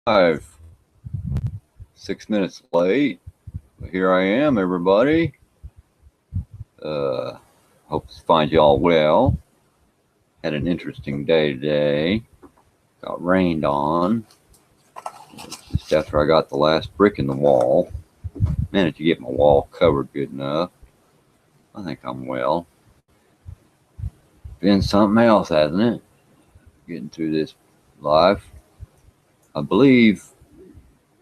Live. 6 minutes late, but here I am, everybody. Hope to find you all well. Had an interesting day today. Got rained on just after I got the last brick in the wall. Managed to get my wall covered good enough. I think I'm well. Been something else, hasn't it? Getting through this live. I believe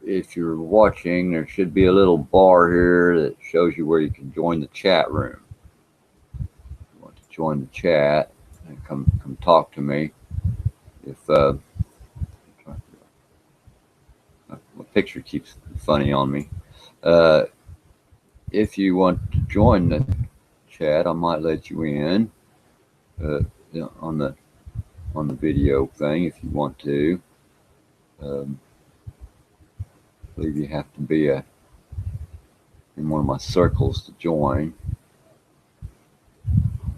if you're watching, there should be a little bar here that shows you where you can join the chat room. If you want to join the chat and come talk to me. If my picture keeps funny on me. If you want to join the chat, I might let you in on the video thing if you want to. I believe you have to be in one of my circles to join.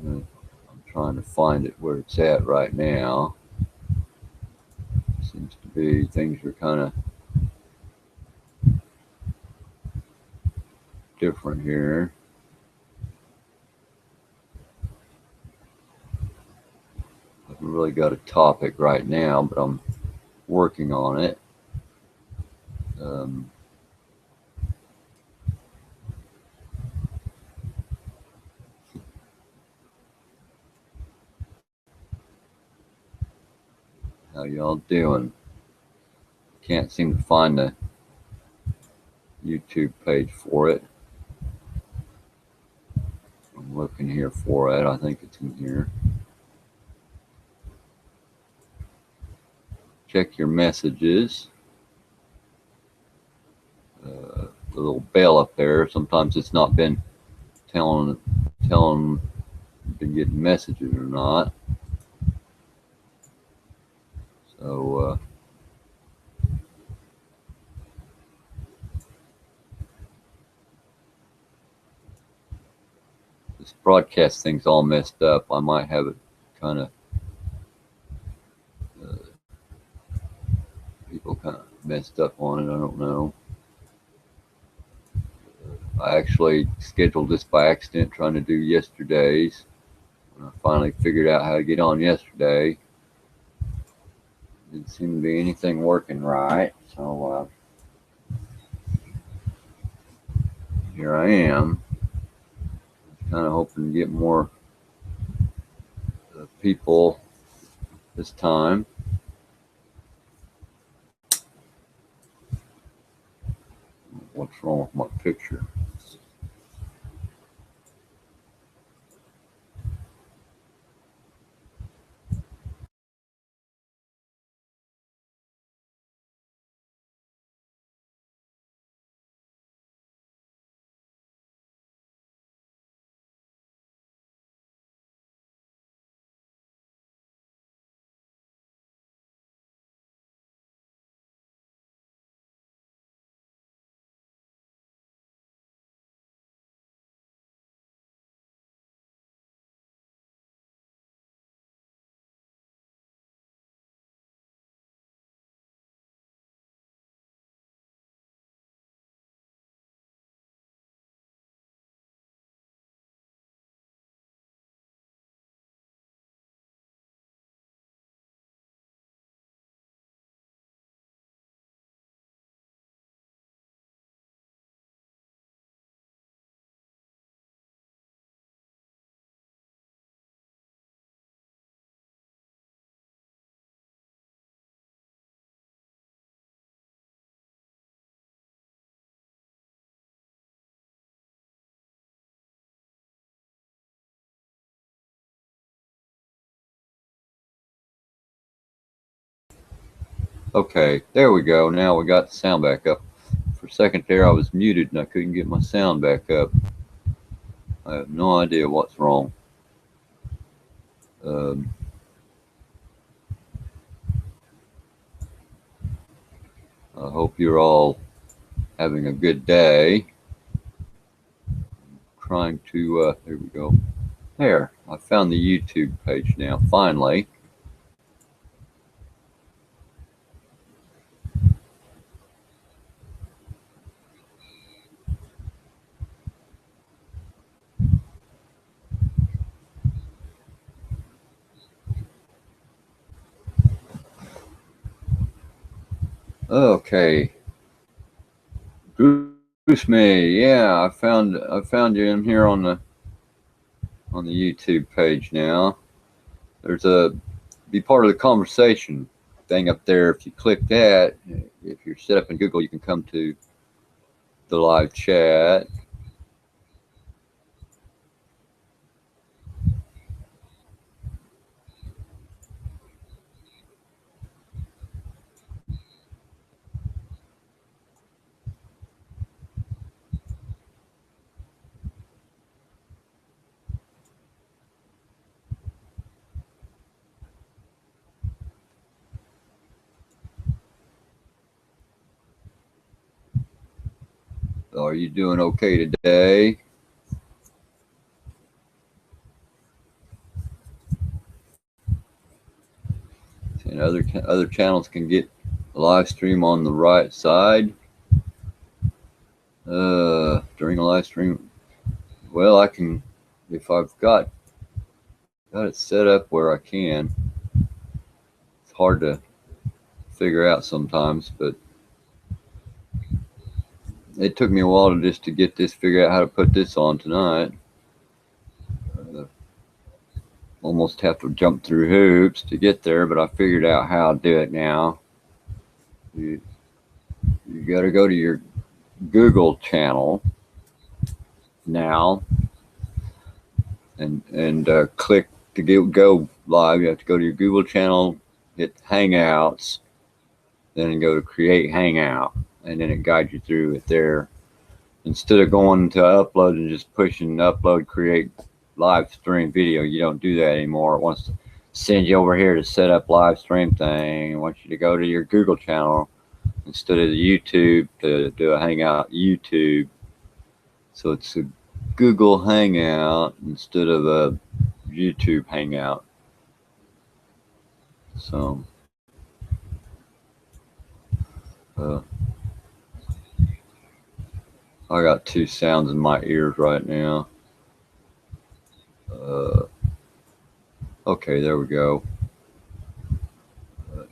I'm trying to find it where it's at right now. Seems to be things are kind of different here. I haven't really got a topic right now, but I'm working on it. How y'all doing? Can't seem to find the YouTube page for it. I'm looking here for it. I think it's in here. Check your messages. The little bell up there. Sometimes it's not been telling been getting messages or not. So this broadcast thing's all messed up. I might have it kind of people kind of messed up on it. I don't know. I actually scheduled this by accident, trying to do yesterday's. When I finally figured out how to get on yesterday, didn't seem to be anything working right. So here I am. Kind of hoping to get more people this time. What's wrong with my picture? Okay, there we go. Now we got the sound back up. For a second there, I was muted and I couldn't get my sound back up. I have no idea what's wrong. I hope you're all having a good day. I'm trying to, there we go. There, I found the YouTube page now, finally. Okay, Bruce May. Yeah, I found you in here on the YouTube page now. There's a be part of the conversation thing up there. If you click that, if you're set up in Google, you can come to the live chat. Are you doing okay today? And other channels can get a live stream on the right side. During a live stream, well, I can if I've got it set up where I can. It's hard to figure out sometimes, but it took me a while to get this figure out how to put this on tonight. Uh, Almost have to jump through hoops to get there, but I figured out how to do it now. You you got to go to your Google channel now and click to go live. You have to go to your Google channel, hit Hangouts, then go to Create Hangout, and then it guides you through it there. Instead of going to upload and just pushing upload, create live stream video, you don't do that anymore. It wants to send you over here to set up live stream thing. It wants you to go to your Google channel instead of the YouTube to do a Hangout YouTube. So it's a Google Hangout instead of a YouTube Hangout. So uh, I got two sounds in my ears right now. Uh, okay, there we go.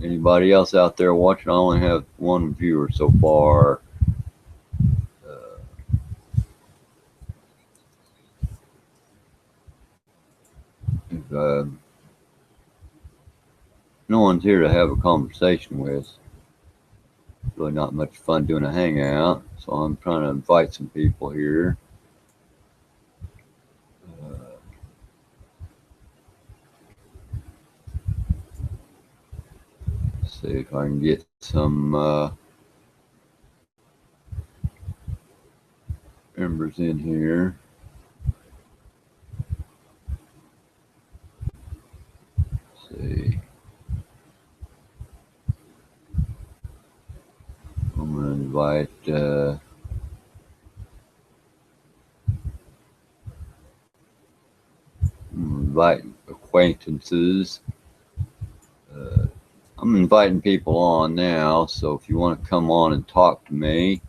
Anybody else out there watching? I only have one viewer so far. Uh, if, no one's here to have a conversation with. It's really not much fun doing a hangout, so I'm trying to invite some people here. Uh, See if I can get some members in here. Let's see. I'm going to invite acquaintances. Uh, I'm inviting people on now, so if you want to come on and talk to me,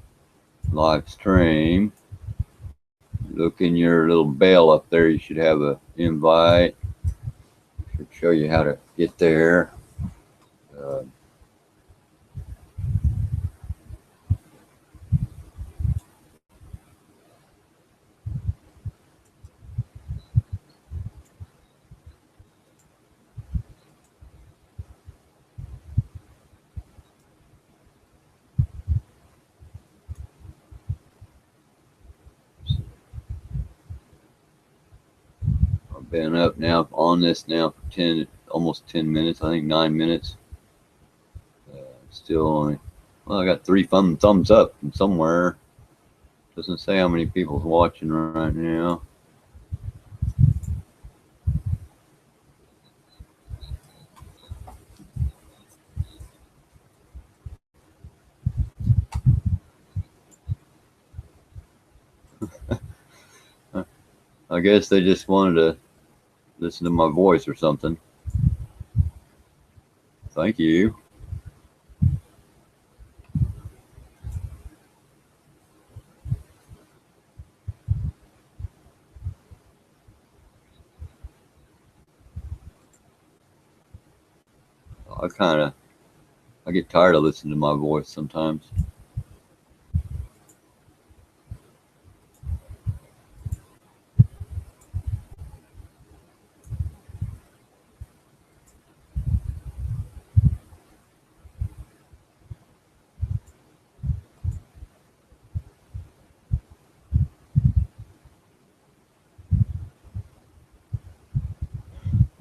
live stream, look in your little bell up there. You should have an invite. Should show you how to get there. Uh, I've been up now on this now for almost 10 minutes. I think 9 minutes. Still only. Well, I got three thumbs up from somewhere. Doesn't say how many people's watching right now. I guess they just wanted to listen to my voice or something. Thank you. I kind of I get tired of listening to my voice sometimes.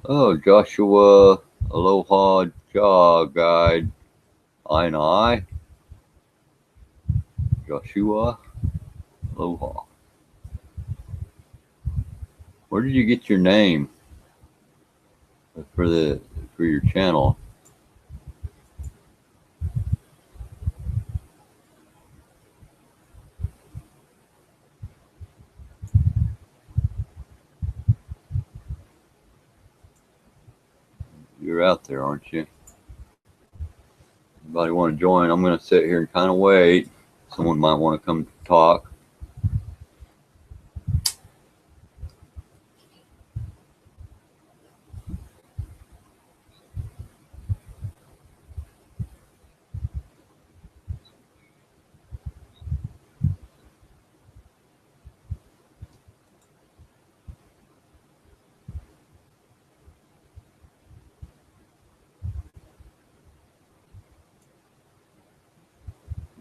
Oh, Joshua, aloha, jaw guide, I. Joshua, aloha. Where did you get your name for the for your channel? You're out there, aren't you? Anybody want to join? I'm going to sit here and kind of wait. Someone might want to come talk.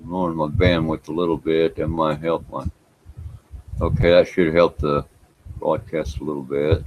I'm lowering my bandwidth a little bit. That might help my. Okay, that should help the broadcast a little bit.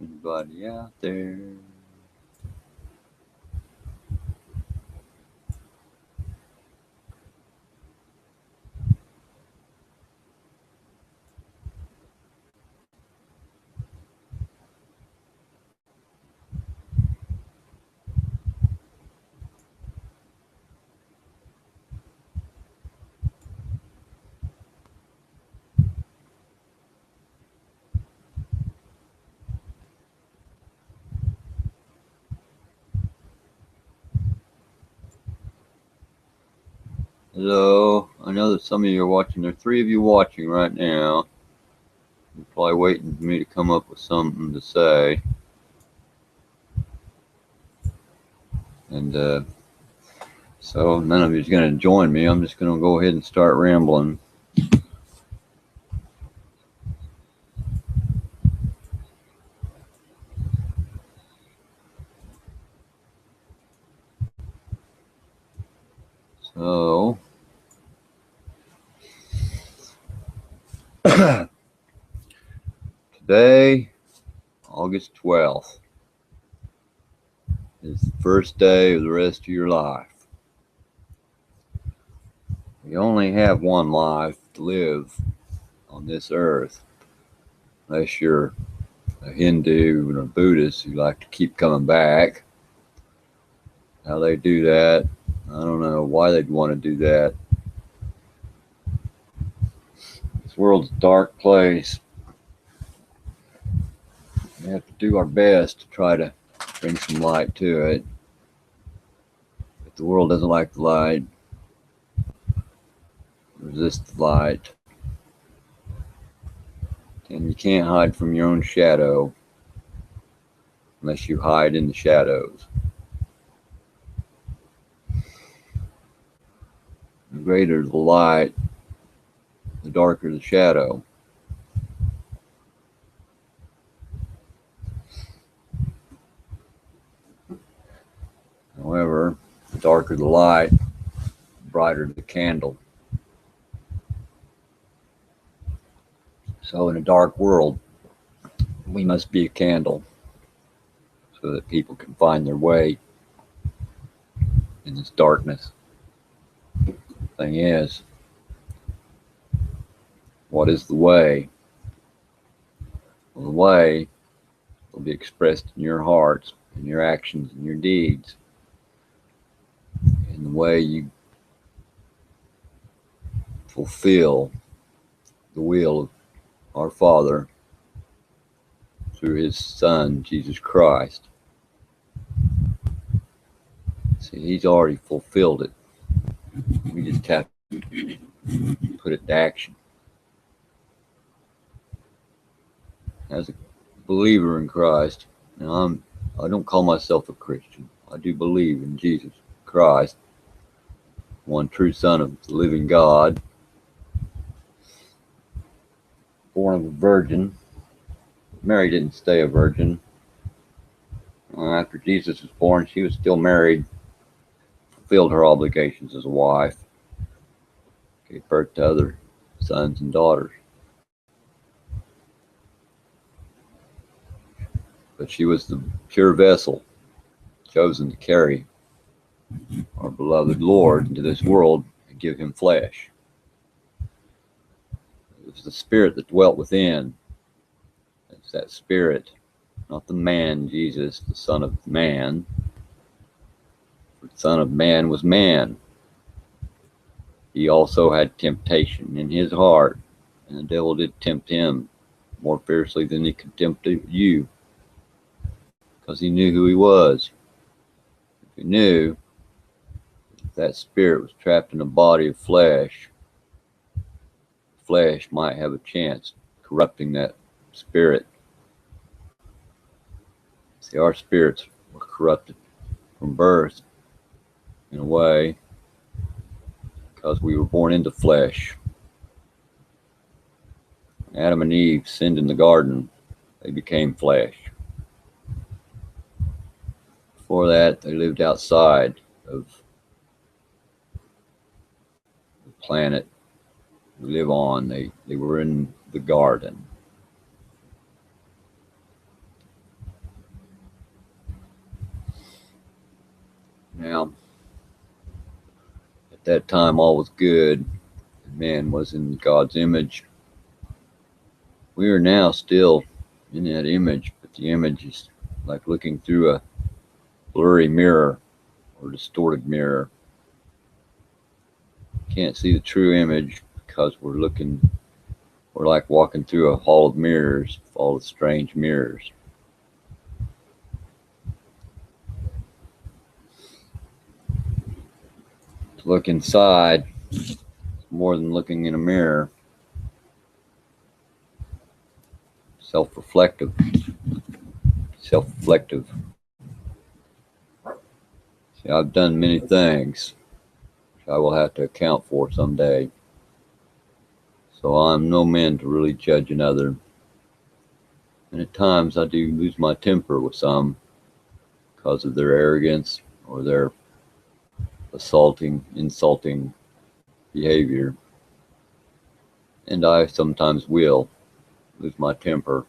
Anybody out there? Hello. I know that some of you are watching. There are 3 of you watching right now. You're probably waiting for me to come up with something to say. And so none of you is going to join me. I'm just going to go ahead and start rambling. So today, August 12th, is the first day of the rest of your life. You only have one life to live on this earth, unless you're a Hindu and a Buddhist who like to keep coming back. How they do that, I don't know why they'd want to do that. This world's a dark place. We have to do our best to try to bring some light to it. If the world doesn't like the light, resist the light. And you can't hide from your own shadow unless you hide in the shadows. The greater the light, the darker the shadow. However, the darker the light, the brighter the candle. So in a dark world, we must be a candle so that people can find their way in this darkness. Thing is, what is the way? Well, the way will be expressed in your hearts, in your actions, and your deeds. In the way you fulfill the will of our Father through His Son, Jesus Christ. See, He's already fulfilled it. We just have to put it to action. As a believer in Christ, and I don't call myself a Christian. I do believe in Jesus Christ, one true Son of the living God, born of a virgin. Mary didn't stay a virgin. After Jesus was born, she was still married, fulfilled her obligations as a wife, gave birth to other sons and daughters. But she was the pure vessel chosen to carry our beloved Lord into this world and give Him flesh. It was the Spirit that dwelt within. It's that Spirit, not the man, Jesus, the Son of Man. For the Son of Man was man. He also had temptation in his heart, and the devil did tempt him more fiercely than he could tempt you, because he knew who he was. If he knew that spirit was trapped in a body of flesh, flesh might have a chance corrupting that spirit. See, our spirits were corrupted from birth in a way because we were born into flesh. Adam and Eve sinned in the garden. They became flesh. Before that, they lived outside of the planet we live on. They were in the garden. Now, at that time, all was good. Man was in God's image. We are now still in that image, but the image is like looking through a blurry mirror or distorted mirror. Can't see the true image because we're like walking through a hall of mirrors, all the strange mirrors. To look inside is more than looking in a mirror. Self-reflective. See, I've done many things which I will have to account for someday. So I'm no man to really judge another. And at times I do lose my temper with some because of their arrogance or their insulting behavior. And I sometimes will lose my temper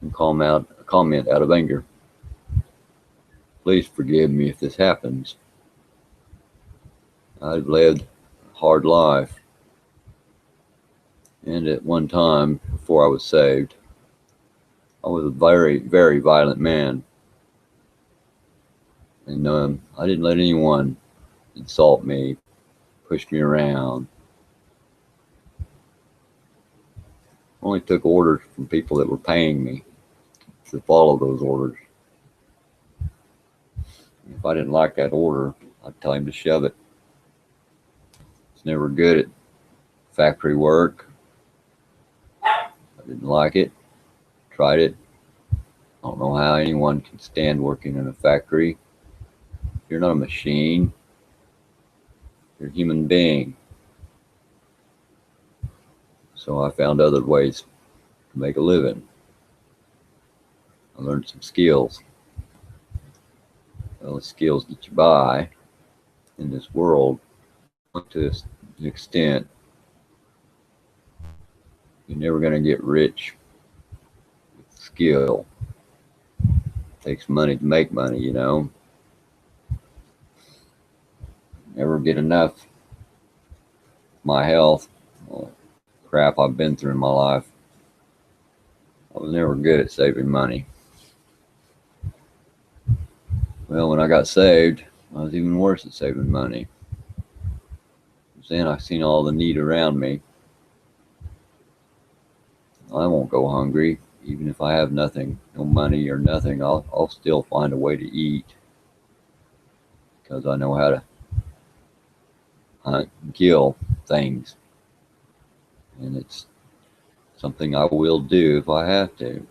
and comment out of anger. Please forgive me if this happens. I've led a hard life. And at one time, before I was saved, I was a very, very violent man. And I didn't let anyone insult me, push me around. I only took orders from people that were paying me to follow those orders. If I didn't like that order, I'd tell him to shove it. I was never good at factory work. I didn't like it. Tried it. I don't know how anyone can stand working in a factory. You're not a machine. You're a human being. So I found other ways to make a living. I learned some skills. Well, the skills that you buy in this world, to an extent, you're never going to get rich with skill. It takes money to make money, you know. Never get enough. My health, well, crap I've been through in my life, I was never good at saving money. Well, when I got saved, I was even worse at saving money. then I've seen all the need around me. I won't go hungry. Even if I have nothing, no money or nothing, I'll still find a way to eat because I know how to hunt and kill things. And it's something I will do if I have to.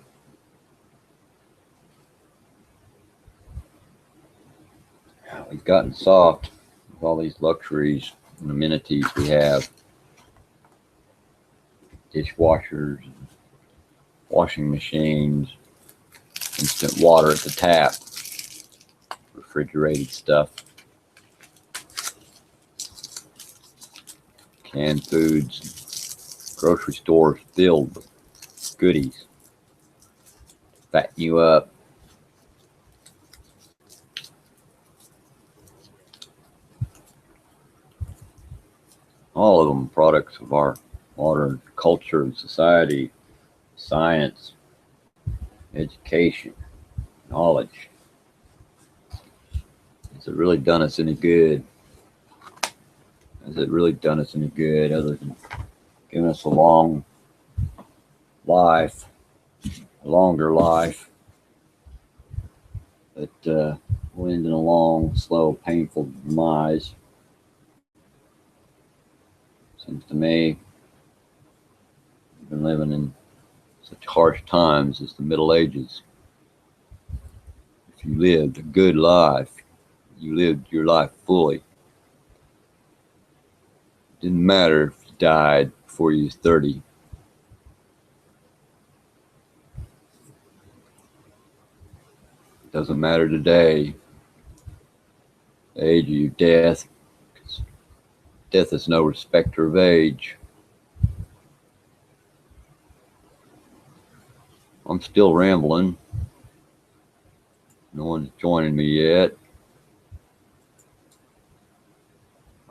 We've gotten soft with all these luxuries and amenities we have. Dishwashers, washing machines, instant water at the tap, refrigerated stuff, canned foods, grocery stores filled with goodies, fatten you up. All of them products of our modern culture and society, science, education, knowledge. Has it really done us any good? Has it really done us any good other than giving us a long life, a longer life that will end in a long, slow, painful demise? Seems to me we've been living in such harsh times as the Middle Ages. If you lived a good life, you lived your life fully. Didn't matter if you died before you was 30. It doesn't matter today, the age of your death. Death is no respecter of age. I'm still rambling. No one's joining me yet.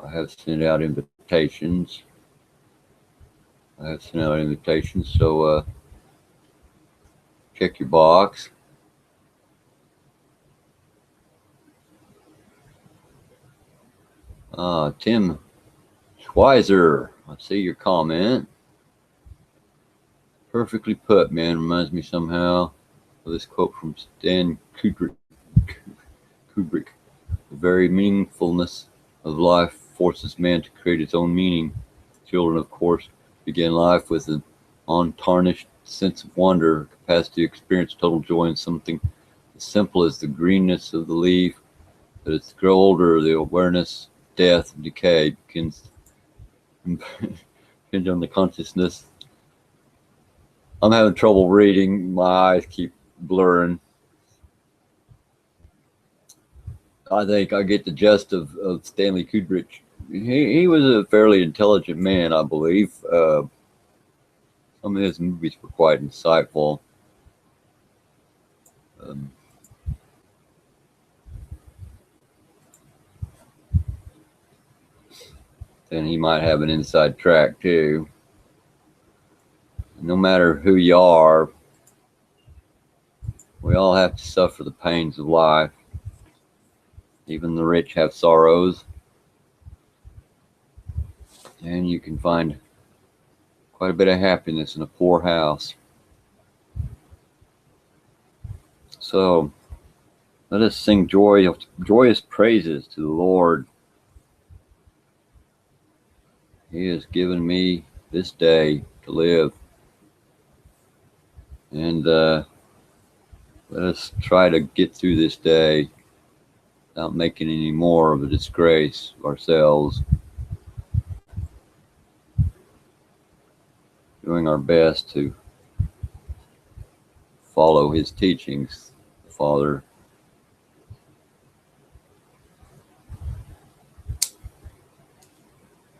I have sent out invitations. So check your box. Tim Schweizer, I see your comment. Perfectly put, man. Reminds me somehow of this quote from Stan Kubrick. The very meaningfulness of life forces man to create its own meaning. Children, of course, begin life with an untarnished sense of wonder, a capacity to experience total joy in something as simple as the greenness of the leaf. But as they grow older, the awareness, death, and decay begins on the consciousness. I'm having trouble reading. My eyes keep blurring. I think I get the gist of Stanley Kubrick. He was a fairly intelligent man, I believe. Some of his movies were quite insightful. And he might have an inside track too. No matter who you are, we all have to suffer the pains of life. Even the rich have sorrows. And you can find quite a bit of happiness in a poor house. So let us sing joyous praises to the Lord. He has given me this day to live. And let us try to get through this day without making any more of a disgrace of ourselves. Doing our best to follow his teachings, the Father.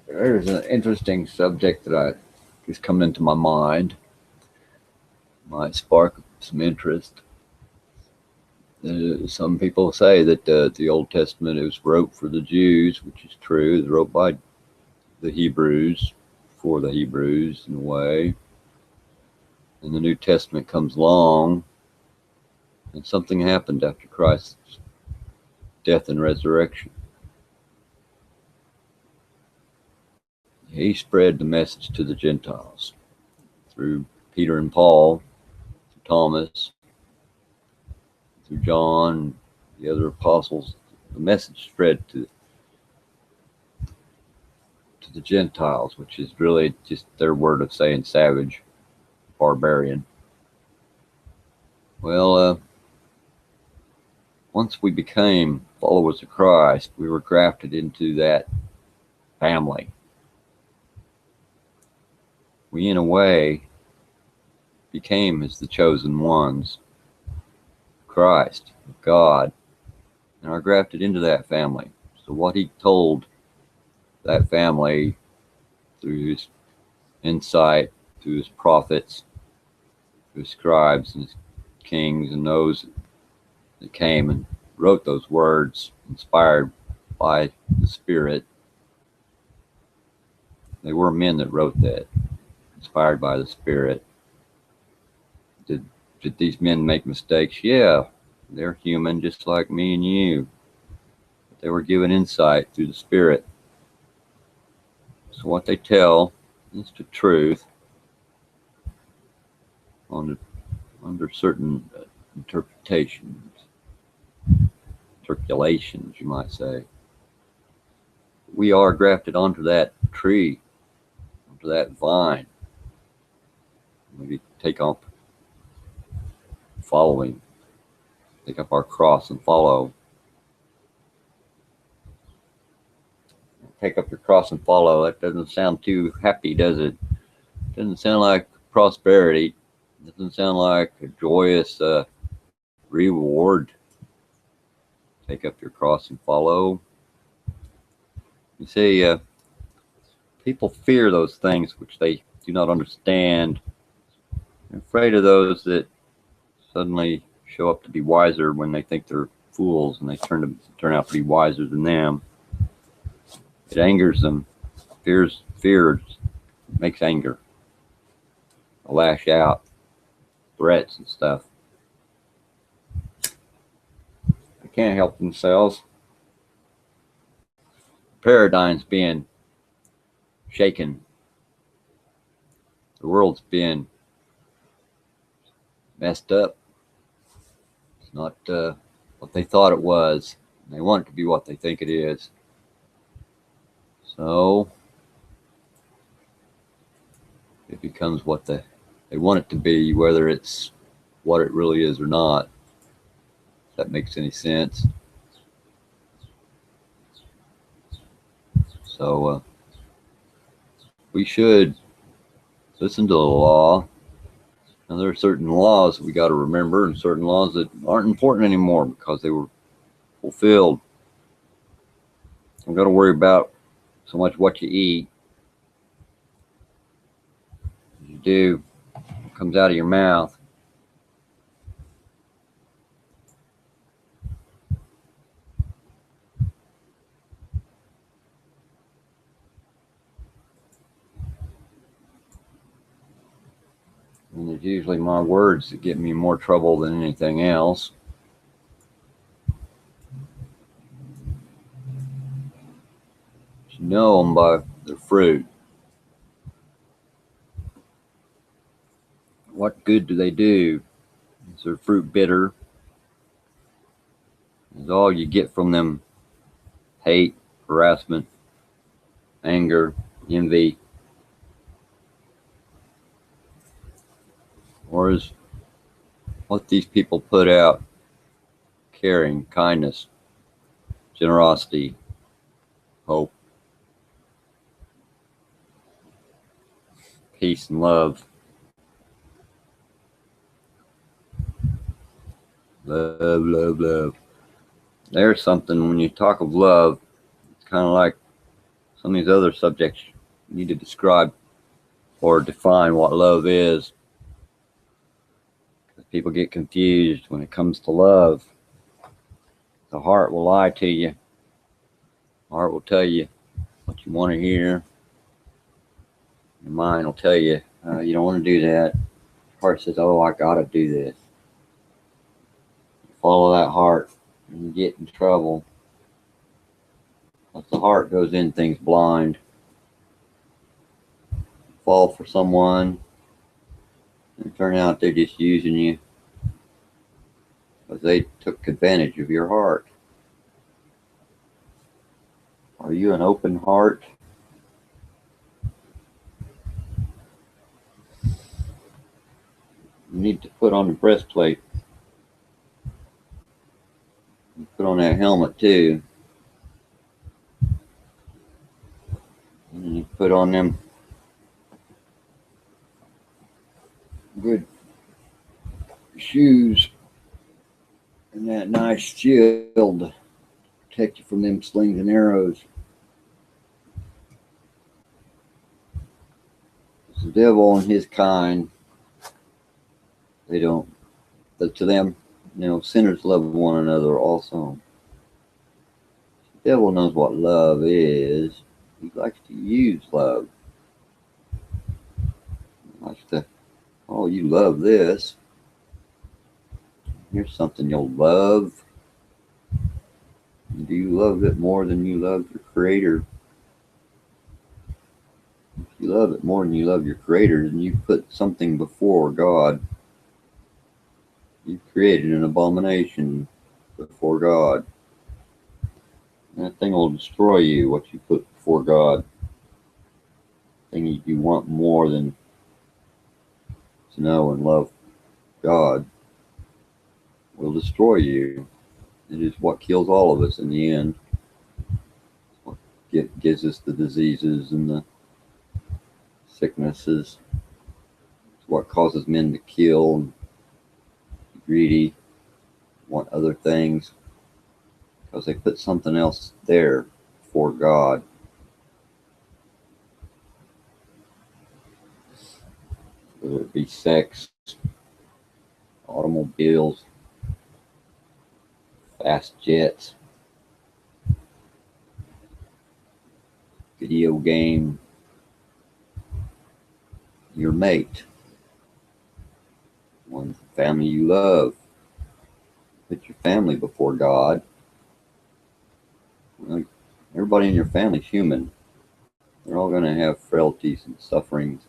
There's an interesting subject that is coming into my mind. Might spark some interest. Some people say that the Old Testament was wrote for the Jews, which is true. It was wrote by the Hebrews, for the Hebrews in a way. And the New Testament comes along, and something happened after Christ's death and resurrection. he spread the message to the Gentiles through Peter and Paul, through Thomas, through John, the other apostles. The message spread to the Gentiles, which is really just their word of saying savage, barbarian. Well, once we became followers of Christ, we were grafted into that family. We, in a way, became as the chosen ones, Christ, God, and are grafted into that family. So what he told that family through his insight, through his prophets, through his scribes and his kings and those that came and wrote those words inspired by the Spirit. They were men that wrote that, inspired by the Spirit. Did these men make mistakes? Yeah, they're human just like me and you. But they were given insight through the Spirit. So what they tell is the truth under certain interpretations, you might say. We are grafted onto that tree, onto that vine. We take up following, take up our cross and follow. Take up your cross and follow. That doesn't sound too happy, does it? Doesn't sound like prosperity. Doesn't sound like a joyous reward. Take up your cross and follow. You see, people fear those things which they do not understand. They're afraid of those that suddenly show up to be wiser when they think they're fools, and they turn out to be wiser than them. It angers them. Fear makes anger. They'll lash out, threats and stuff. They can't help themselves. Paradigm's being shaken. The world's being messed up. It's not what they thought it was. They want it to be what they think it is. So it becomes what they want it to be, whether it's what it really is or not. If that makes any sense. So we should listen to the law. Now, there are certain laws that we got to remember, and certain laws that aren't important anymore because they were fulfilled. Don't got to worry about so much what you eat. You do, it comes out of your mouth. And it's usually my words that get me more trouble than anything else. You know them by their fruit. What good do they do? Is their fruit bitter? Is all you get from them hate, harassment, anger, envy? Or is what these people put out caring, kindness, generosity, hope, peace, and love? Love, love, love. There's something when you talk of love, it's kind of like some of these other subjects. You need to describe or define what love is. Because people get confused when it comes to love. The heart will lie to you. The heart will tell you what you want to hear. Your mind will tell you, you don't want to do that. Your heart says, oh, I got to do this. You follow that heart and you get in trouble. Because the heart goes in things blind. fall for someone and turn out they're just using you because they took advantage of your heart. Are you an open heart? You need to put on the breastplate. Put on that helmet too. And you put on them good shoes and that nice shield to protect you from them slings and arrows. The devil and his kind, they don't, but to them, sinners love one another also. The devil knows what love is. He likes to use love. He likes to, oh, you love this. Here's something you'll love. Do you love it more than you love your Creator? If you love it more than you love your Creator, then you put something before God. You created an abomination before God. And that thing will destroy you, what you put before God. Thing you want more than to know and love God will destroy you. It is what kills all of us in the end. It's what gives us the diseases and the sicknesses. It's what causes men to kill and be greedy, want other things, because they put something else there for God. Whether it be sex, automobiles, fast jets, video game, your mate, one family you love. Put your family before God. Well, everybody in your family is human. They're all going to have frailties and sufferings.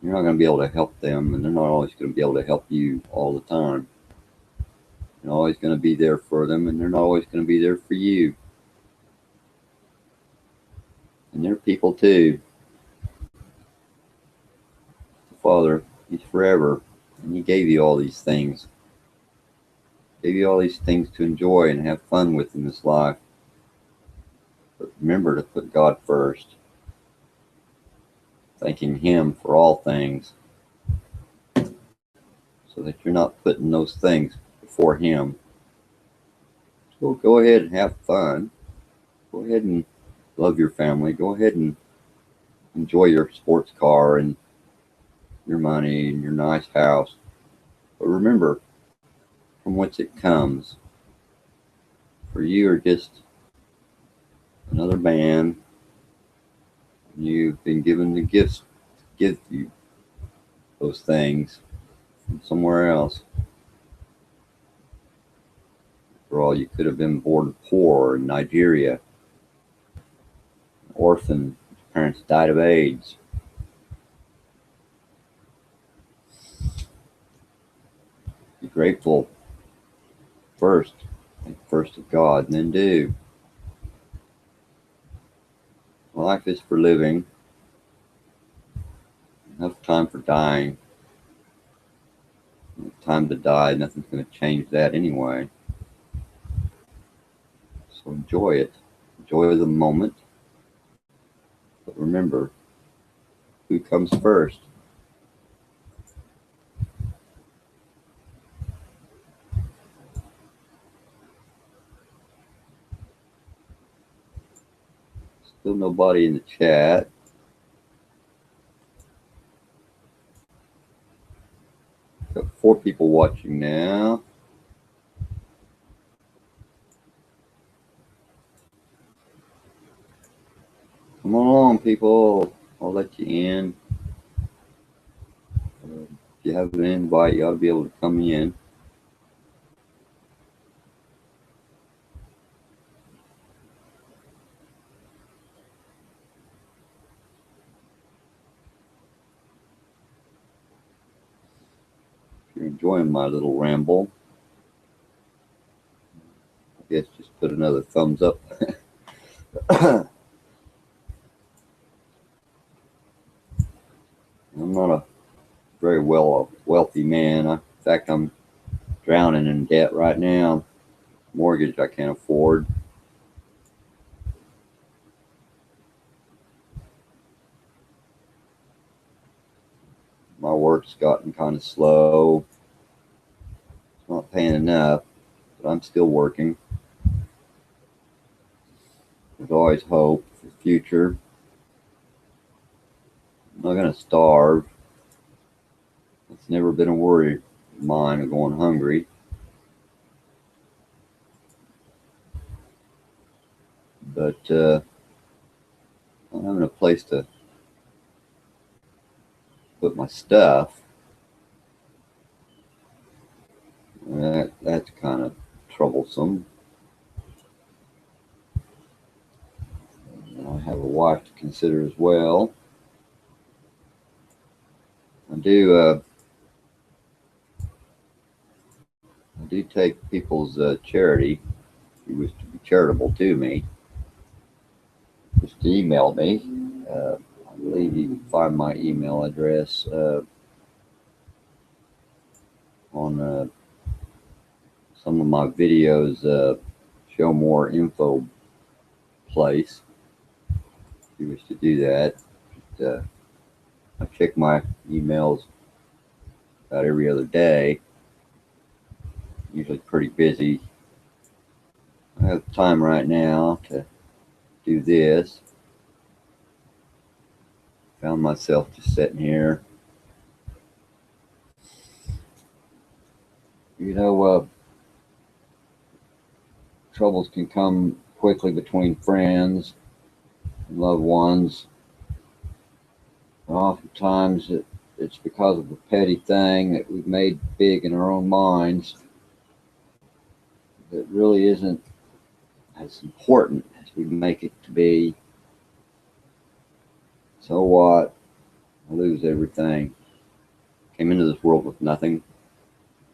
You're not going to be able to help them, and they're not always going to be able to help you all the time. You're always going to be there for them, and they're not always going to be there for you. And they're people too. The Father, He's forever, and He gave you all these things. Gave you all these things to enjoy and have fun with in this life. But remember to put God first. Thanking Him for all things. So that you're not putting those things before Him. So go ahead and have fun. Go ahead and love your family. Go ahead and enjoy your sports car and your money and your nice house. But remember from whence it comes. For you are just another man. You've been given the gifts to give you those things from somewhere else. For all, you could have been born poor in Nigeria, an orphan. His parents died of AIDS. Be grateful first. Think first of God, and then do. Life is for living. Enough time for dying. Time to die, nothing's going to change that anyway. So enjoy it. Enjoy the moment. But remember, who comes first? Still nobody in the chat. Got 4 people watching now. Come on along, people. I'll let you in. If you have an invite, you ought to be able to come in. you're enjoying my little ramble, I guess just put another thumbs up. I'm not a very wealthy man. In fact, I'm drowning in debt right now. Mortgage I can't afford. My work's gotten kind of slow. It's not paying enough, but I'm still working. There's always hope for the future. I'm not going to starve. It's never been a worry of mine of going hungry. But not having a place to put my stuff, that's kind of troublesome. And I have a wife to consider as well. I do take people's charity. If you wish to be charitable to me, just email me. I believe you can find my email address on some of my videos. Show more info place. If you wish to do that, I check my emails about every other day. Usually pretty busy. I have time right now to do this. Found myself just sitting here. Troubles can come quickly between friends and loved ones. And oftentimes it's because of a petty thing that we've made big in our own minds that really isn't as important as we make it to be. So what? I lose everything. Came into this world with nothing.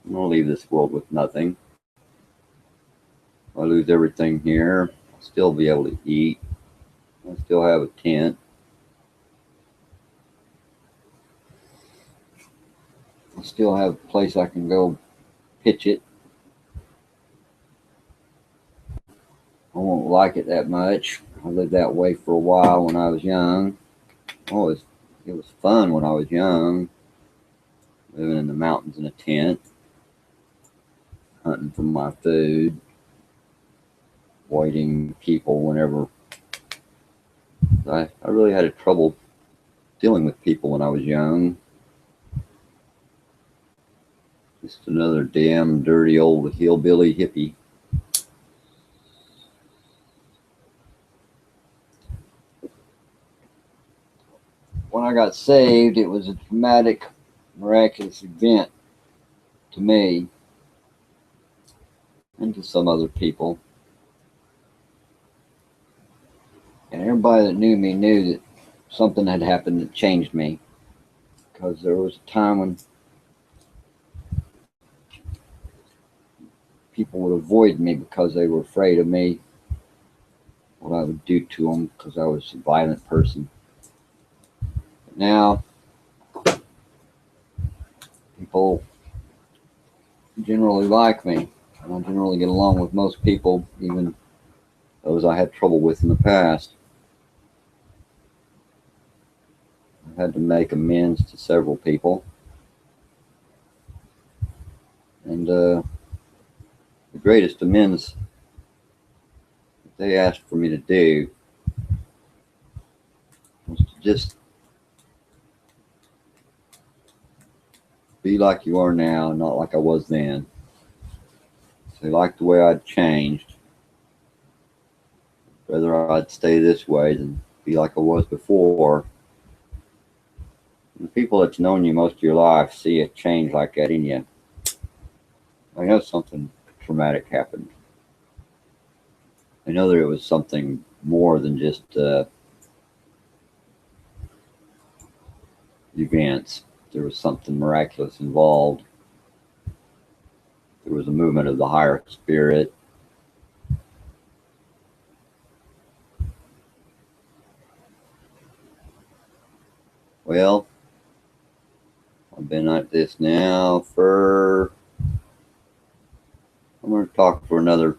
I'm going to leave this world with nothing. If I lose everything here, I'll still be able to eat. I still have a tent. I still have a place I can go pitch it. I won't like it that much. I lived that way for a while when I was young. It was fun when I was young, living in the mountains in a tent, hunting for my food, avoiding people whenever. I really had trouble dealing with people when I was young. Just another damn dirty old hillbilly hippie. When I got saved, it was a dramatic, miraculous event to me and to some other people. And everybody that knew me knew that something had happened that changed me. Because there was a time when people would avoid me because they were afraid of me, what I would do to them because I was a violent person. But now, people generally like me. And I generally get along with most people, even those I had trouble with in the past. I've had to make amends to several people. And the greatest amends that they asked for me to do was to just be like you are now, not like I was then. They liked the way I'd changed. Rather I'd stay this way than be like I was before. And the people that's known you most of your life see a change like that in you. I know something traumatic happened. I know that it was something more than just events. There was something miraculous involved. there was a movement of the higher spirit. Well, I've been at this now for, I'm going to talk for another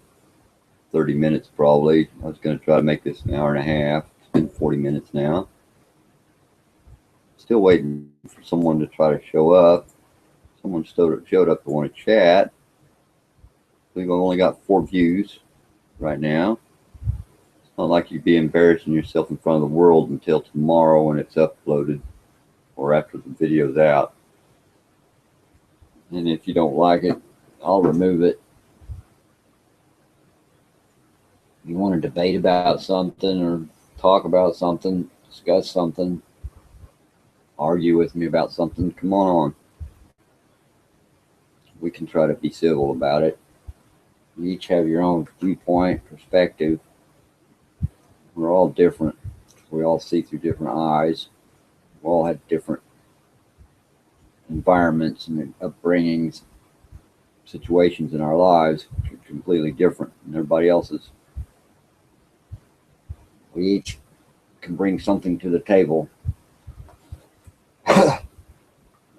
30 minutes probably. I was going to try to make this an hour and a half. It's been 40 minutes now. Still waiting for someone to try to show up. Someone showed up to want to chat. I think I've only got 4 views right now. It's not like you'd be embarrassing yourself in front of the world until tomorrow when it's uploaded or after the video's out. And if you don't like it, I'll remove it. If you want to debate about something or talk about something, discuss something, argue with me about something, come on. We can try to be civil about it. You each have your own viewpoint, perspective. We're all different. We all see through different eyes. We all have different environments and upbringings, situations in our lives, which are completely different than everybody else's. We each can bring something to the table.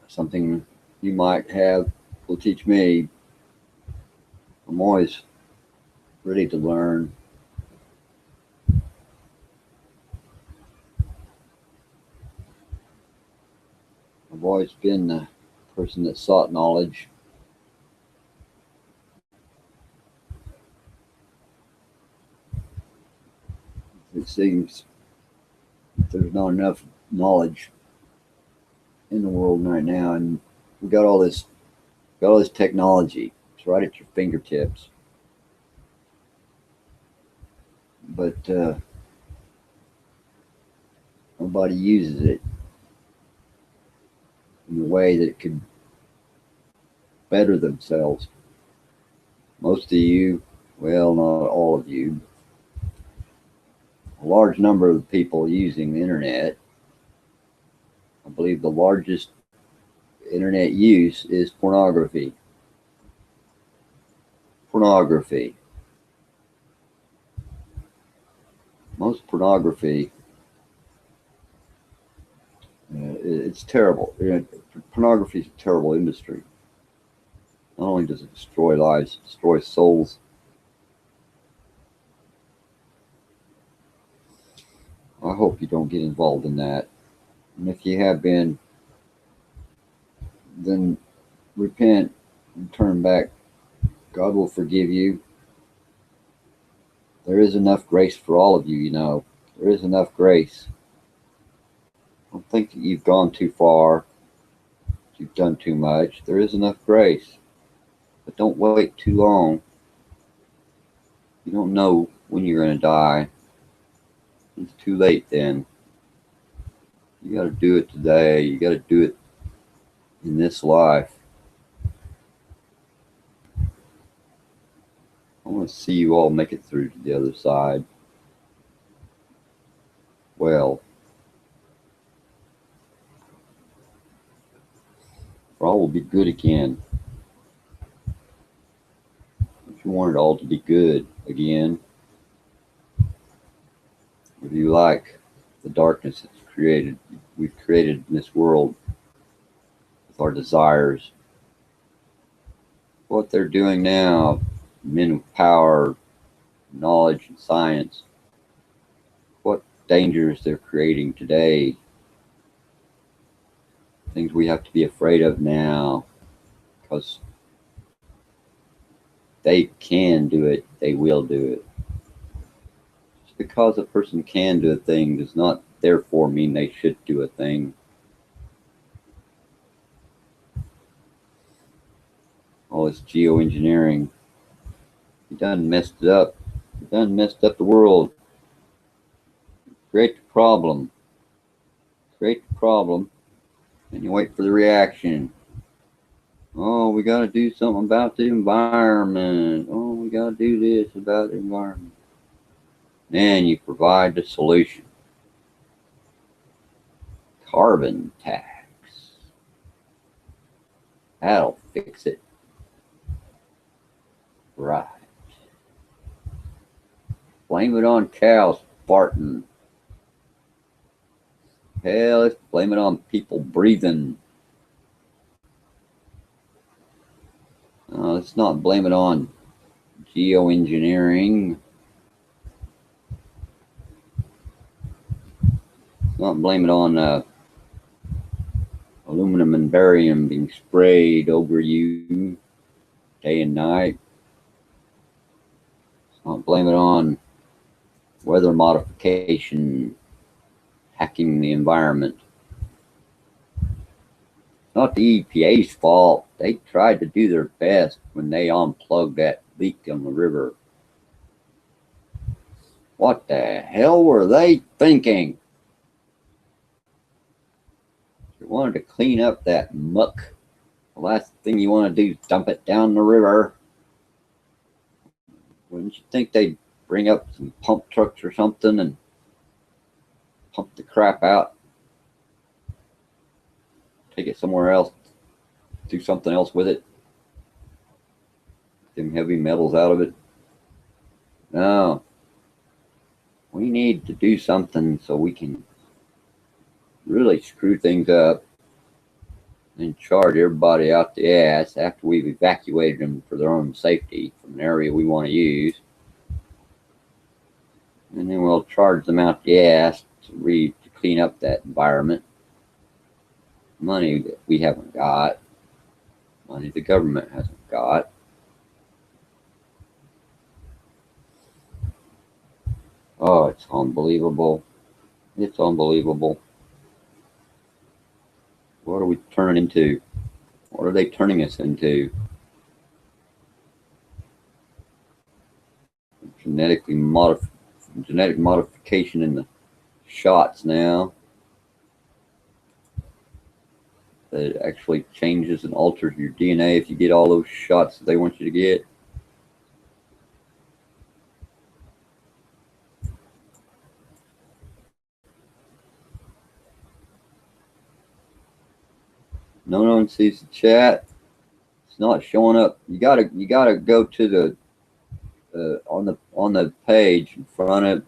Something you might have will teach me. I'm always ready to learn. I've always been the person that sought knowledge. It seems there's not enough knowledge in the world right now, and we got all this technology. It's right at your fingertips. But nobody uses it in a way that it could better themselves. Most of you, well, not all of you, a large number of people using the internet. I believe the largest internet use is pornography. Pornography. Most pornography, it's terrible. Pornography is a terrible industry. Not only does it destroy lives, it destroys souls. I hope you don't get involved in that. And if you have been, then repent and turn back. God will forgive you. There is enough grace for all of you, you know. There is enough grace. Don't think that you've gone too far. You've done too much. There is enough grace. But don't wait too long. You don't know when you're going to die. It's too late then. You got to do it today. You got to do it in this life. I want to see you all make it through to the other side. Well, for all will be good again. If you want it all to be good again, if you like the darkness that's we've created in this world with our desires, what they're doing now, men with power, knowledge, and science, what dangers they're creating today, things we have to be afraid of now, because they can do it, they will do it. Just because a person can do a thing does not therefore mean they should do a thing. All this geoengineering, he done messed it up. He done messed up the world. Create the problem. Create the problem, and you wait for the reaction. Oh, we got to do something about the environment. Oh, we got to do this about the environment. Then you provide the solution. Carbon tax. That'll fix it. Right. Blame it on cows farting. Hell, let's blame it on people breathing. Let's not blame it on geoengineering. Let's not blame it on aluminum and barium being sprayed over you day and night. Let's not blame it on weather modification hacking the environment. It's not the EPA's fault. They tried to do their best when they unplugged that leak on the river. What the hell were they thinking? If you wanted to clean up that muck, the last thing you want to do is dump it down the river. Wouldn't you think they'd bring up some pump trucks or something and pump the crap out? Take it somewhere else, do something else with it. Get them heavy metals out of it. No. We need to do something so we can really screw things up and charge everybody out the ass after we've evacuated them for their own safety from an area we want to use. And then we'll charge them out the ass to clean up that environment. Money that we haven't got. Money the government hasn't got. Oh, it's unbelievable. It's unbelievable. What are we turning into? What are they turning us into? Genetic modification in the shots now. That actually changes and alters your DNA if you get all those shots that they want you to get. No one sees the chat. It's not showing up. You gotta go to the on the page in front of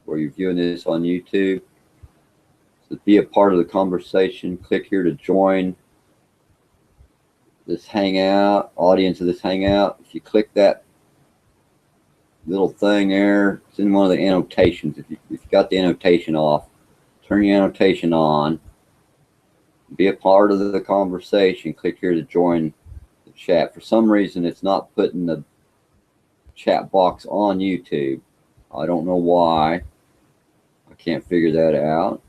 where you're viewing this on YouTube. To be a part of the conversation, click here to join this hangout, audience of this hangout. If you click that little thing there, it's in one of the annotations. If you got the annotation off, turn your annotation on. Be a part of the conversation. Click here to join the chat. For some reason, it's not putting the chat box on YouTube. I don't know why. I can't figure that out.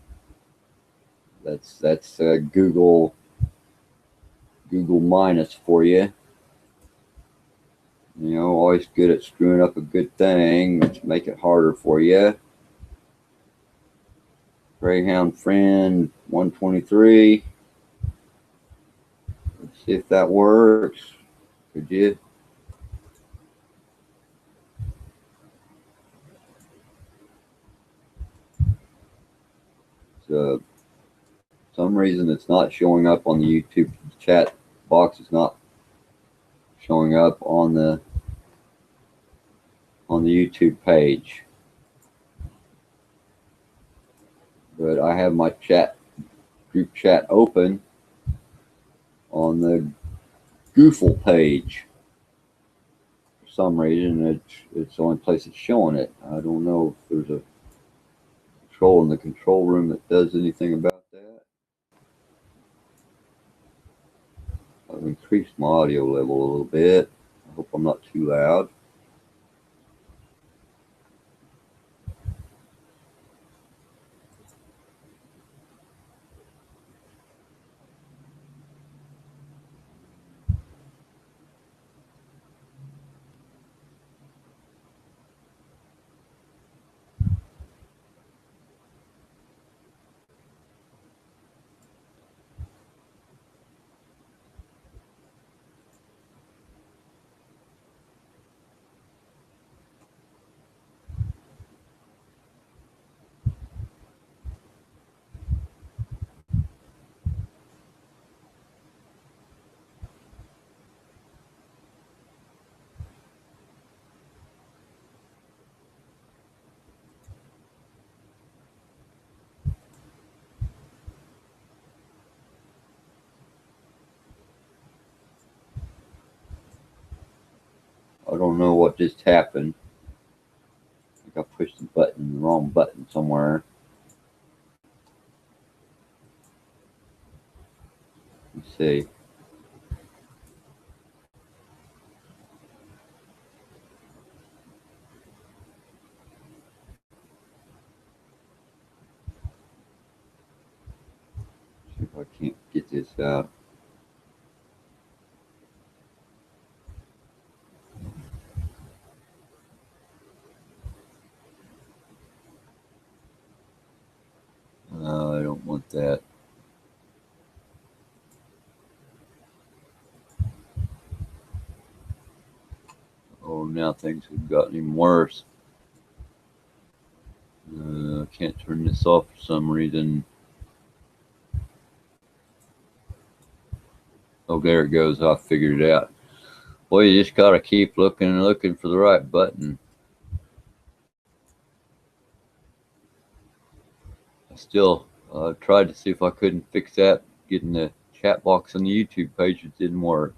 That's Google minus for you. You know, always good at screwing up a good thing, which make it harder for you. Greyhound friend 123. Let's see if that works. Could you? So, some reason it's not showing up on the YouTube chat box. It's not showing up on the YouTube page. But I have my group chat open on the Goofle page. For some reason, it's the only place it's showing it. I don't know if there's a control in the control room that does anything about that. I've increased my audio level a little bit. I hope I'm not too loud. I don't know what just happened. I think I pushed the wrong button somewhere. Let's see. See if I can't get this out. No, I don't want that. Oh, now things have gotten even worse. I can't turn this off for some reason. Oh, there it goes. I figured it out. Well, you just gotta keep looking and looking for the right button. I still tried to see if I couldn't fix that, getting the chat box on the YouTube page. It didn't work.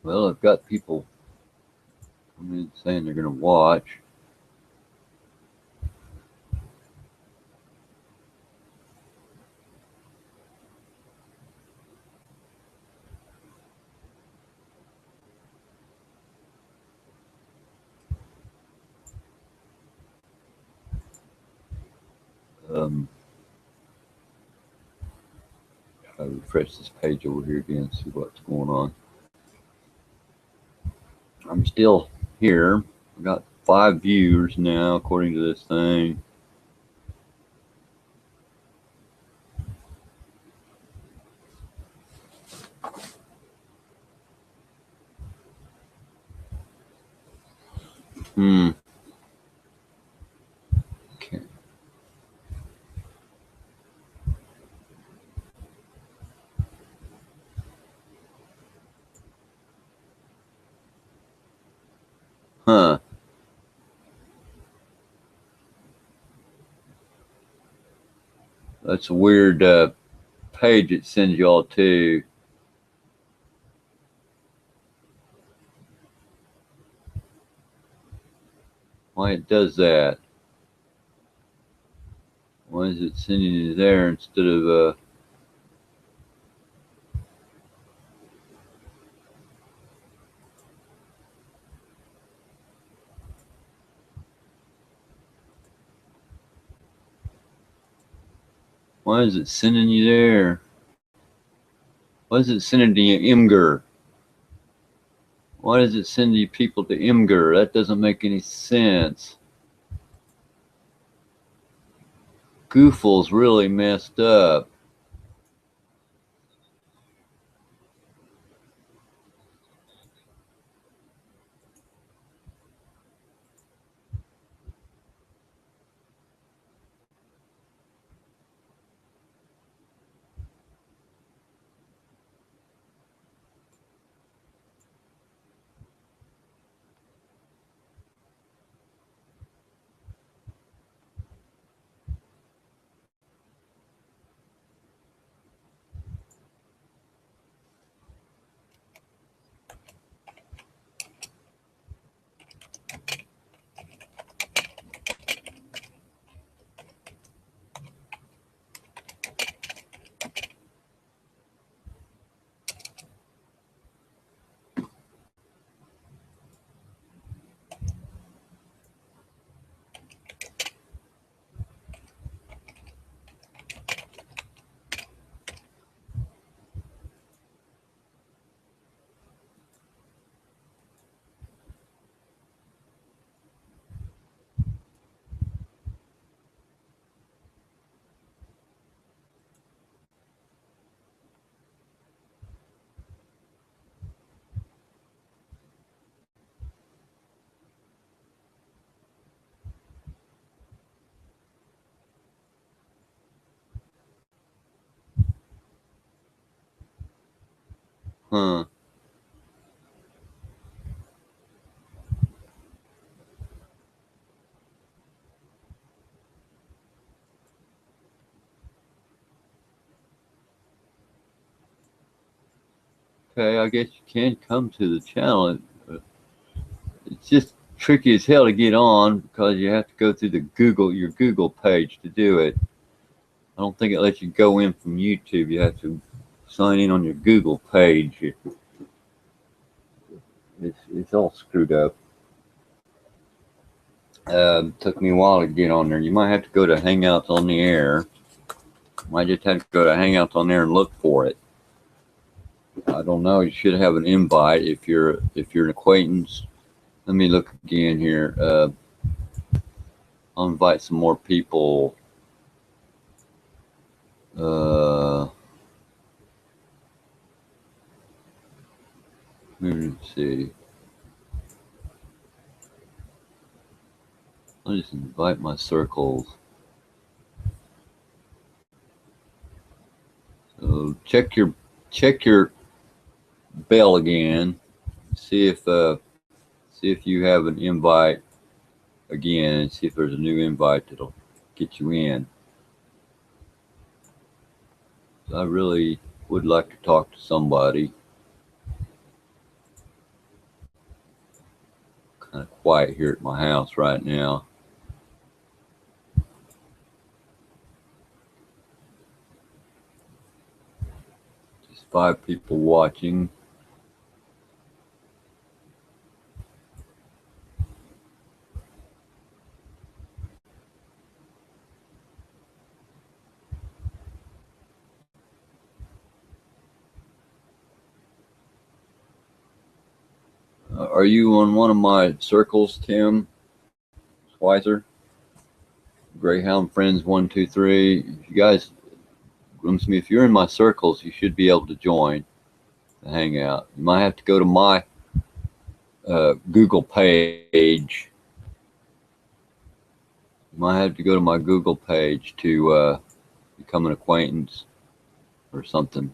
Well, I've got people coming in saying they're gonna watch. I refresh this page over here again, see what's going on. I'm still here. I've got 5 viewers now, according to this thing. Okay. Huh. That's a weird page it sends y'all to. Why it does that? Why is it sending you there instead of why is it sending you there? Why is it sending to you Imgur? Why does it send you people to Imgur? That doesn't make any sense. Goofle's really messed up. Huh. Okay, I guess you can come to the channel. It's just tricky as hell to get on because you have to go through your Google page to do it. I don't think it lets you go in from YouTube. You have to sign in on your Google page. It's all screwed up. Took me a while to get on there. You might have to go to Hangouts on the Air. Might just have to go to Hangouts on there and look for it. I don't know. You should have an invite if you're an acquaintance. Let me look again here. I'll invite some more people. Let's see. I'll just invite my circles. So check your bell again. See if you have an invite again, and see if there's a new invite that'll get you in. I really would like to talk to somebody. Kind of quiet here at my house right now. Just 5 people watching. Are you on one of my circles, Tim Schweizer? Greyhound Friends 123. If you guys, if you're in my circles, you should be able to join the Hangout. You might have to go to my Google page. You might have to go to my Google page to become an acquaintance or something.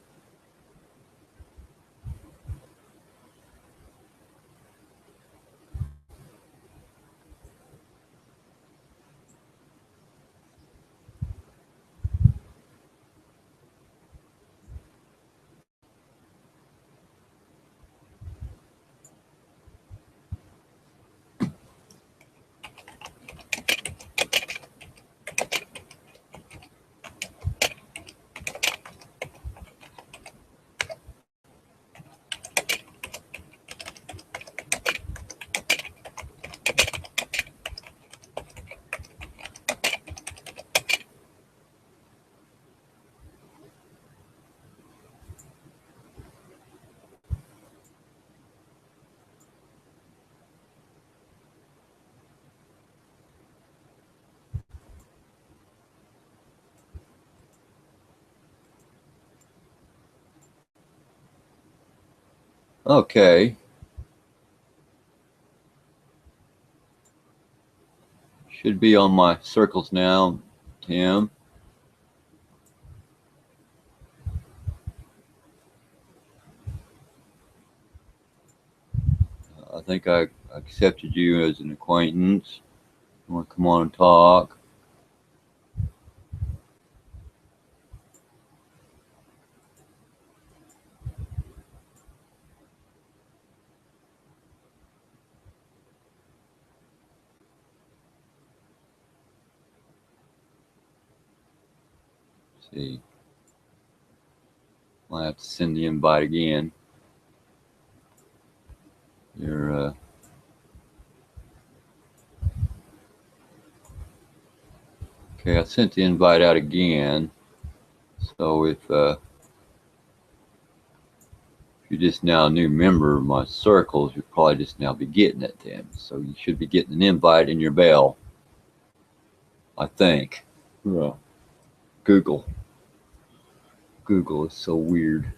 Okay. Should be on my circles now, Tim. I think I accepted you as an acquaintance. You want to come on and talk? Let's see. Might have to send the invite again. You're okay. I sent the invite out again. So if you're just now a new member of my circles, you'll probably just now be getting it then. So you should be getting an invite in your bell, I think. Yeah. Google is so weird.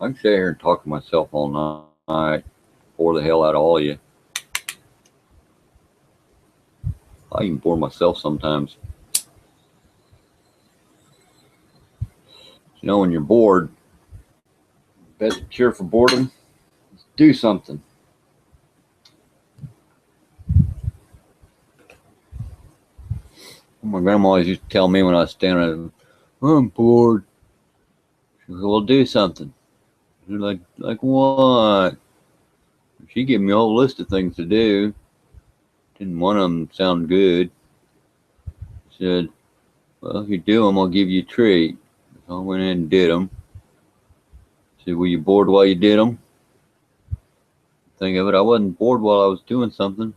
I can sit here and talk to myself all night, bore the hell out of all of you. I even bore myself sometimes. You know, when you're bored, best cure for boredom is do something. My grandma always used to tell me when I was standing there, I'm bored. She goes, well, do something. Like what? She gave me a whole list of things to do. Didn't one of them sound good. She said, well, if you do them, I'll give you a treat. So I went in and did them. She said, were you bored while you did them? Think of it, I wasn't bored while I was doing something.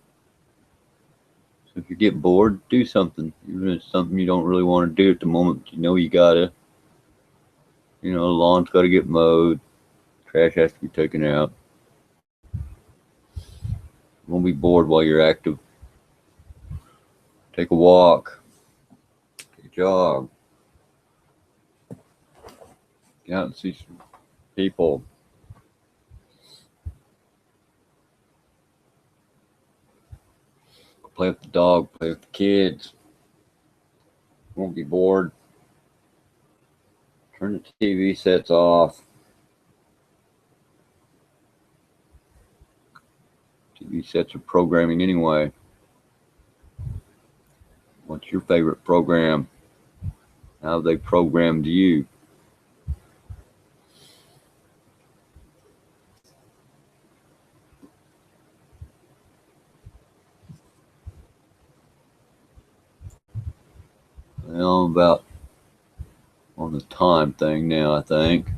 So if you get bored, do something. Even if it's something you don't really want to do at the moment, but you know you gotta. You know, the lawn's gotta get mowed. Trash has to be taken out. You won't be bored while you're active. Take a walk. Take a jog. Get out and see some people. Play with the dog. Play with the kids. You won't be bored. Turn the TV sets off. TV sets are programming anyway. What's your favorite program? How have they programmed you? Well, I'm about on the time thing now, I think.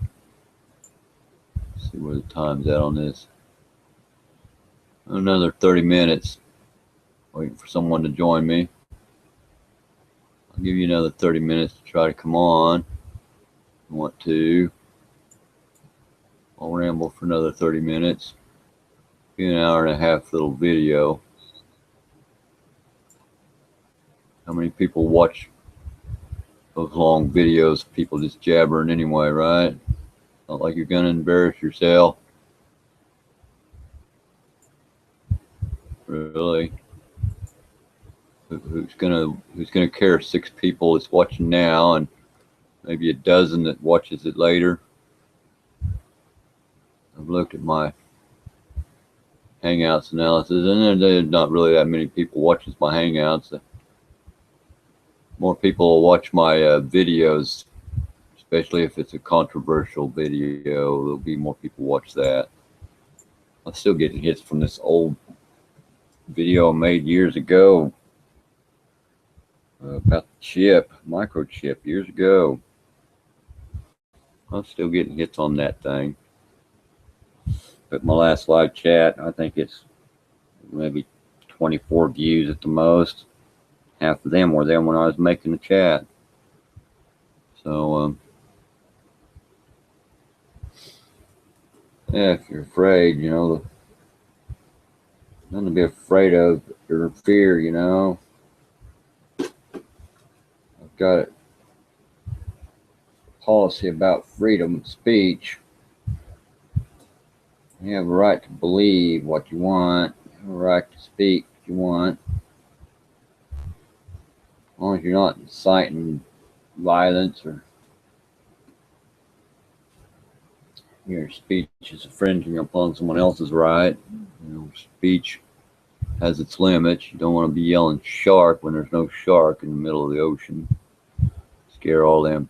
Let's see where the time's at on this. Another 30 minutes. Waiting for someone to join me. I'll give you another 30 minutes to try to come on. If you want to. I'll ramble for another 30 minutes. Be an hour and a half little video. How many people watch those long videos of people just jabbering anyway, right? Not like you're gonna embarrass yourself. Really? Who's gonna care? 6 people that's watching now and maybe a dozen that watches it later. I've looked at my Hangouts analysis, and there's not really that many people watches my Hangouts. More people will watch my videos, especially if it's a controversial video. There'll be more people watch that. I'm still getting hits from this old video I made years ago about the chip, microchip, years ago. I'm still getting hits on that thing. But my last live chat, I think it's maybe 24 views at the most. Half of them were there when I was making the chat. So, yeah, if you're afraid, you know, nothing to be afraid of or fear, you know. I've got a policy about freedom of speech. You have a right to believe what you want. You have a right to speak what you want. As long as you're not inciting violence or your speech is infringing upon someone else's right. You know, speech has its limits. You don't want to be yelling shark when there's no shark in the middle of the ocean.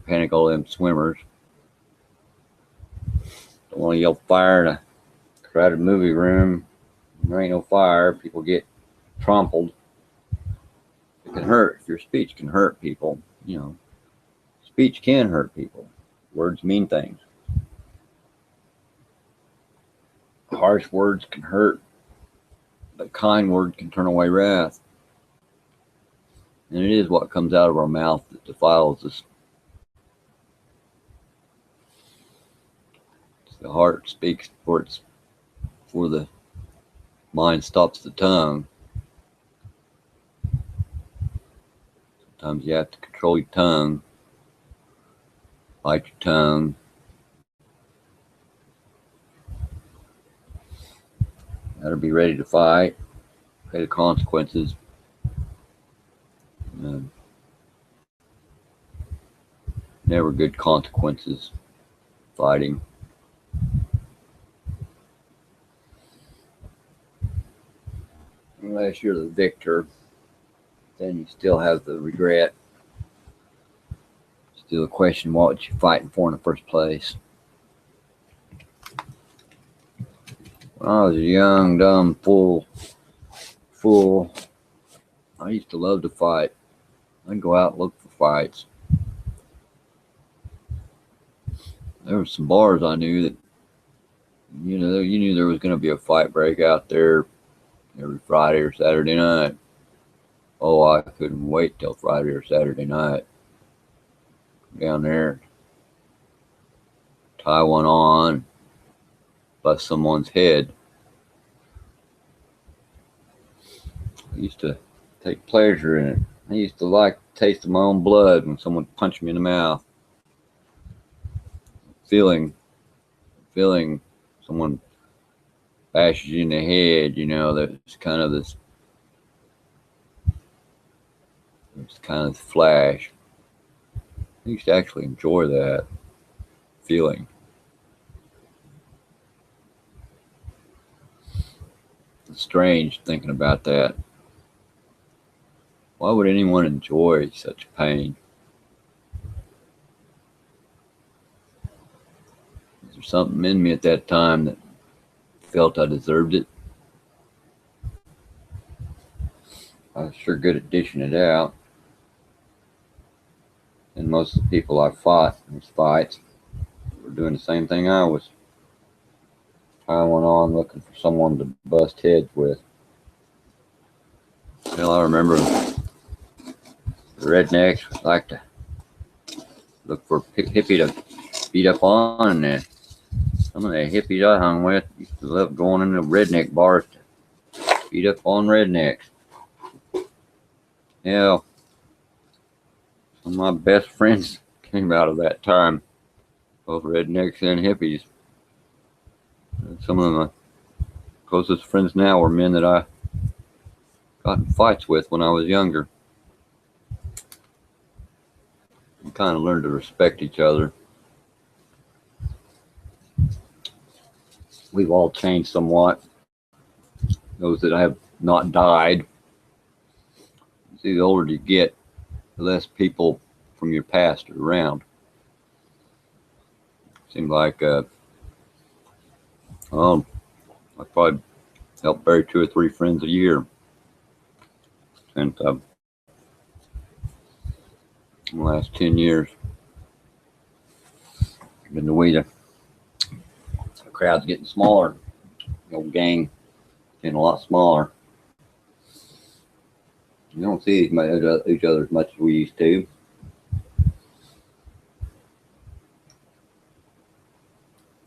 Panic all them swimmers. Don't want to yell fire in a crowded movie room. There ain't no fire. People get trampled. It can hurt. Your speech can hurt people. You know, speech can hurt people. Words mean things. Harsh words can hurt, but kind words can turn away wrath. And it is what comes out of our mouth that defiles us. The heart speaks before the mind stops the tongue. Sometimes you have to control your tongue, bite your tongue. You gotta be ready to fight, pay the consequences. Never good consequences fighting. Unless you're the victor, then you still have the regret. Still a question, what was you fighting for in the first place? When I was a young, dumb fool, I used to love to fight. I'd go out and look for fights. There were some bars I knew that, you knew there was going to be a fight break out there every Friday or Saturday night. Oh, I couldn't wait till Friday or Saturday night. Down there, tie one on, bust someone's head. I used to take pleasure in it. I used to like the taste of my own blood when someone punched me in the mouth. Feeling someone bashes you in the head, there's kind of this flash. I used to actually enjoy that feeling. It's strange thinking about that. Why would anyone enjoy such pain? Is there something in me at that time that felt I deserved it? I was sure good at dishing it out. And most of the people I fought in these fights were doing the same thing I was. Time went on looking for someone to bust heads with. Well, I remember the rednecks like to look for a hippie to beat up on, and some of the hippies I hung with used to love going into redneck bars to beat up on rednecks. Yeah, some of my best friends came out of that time, both rednecks and hippies. Some of my closest friends now were men that I got in fights with when I was younger. We kind of learned to respect each other. We've all changed somewhat. Those that have not died. See, the older you get, the less people from your past are around. Seems like I probably help bury 2 or 3 friends a year. And in the last 10 years, been the way the crowd's getting smaller. The old gang getting a lot smaller. You don't see each other as much as we used to.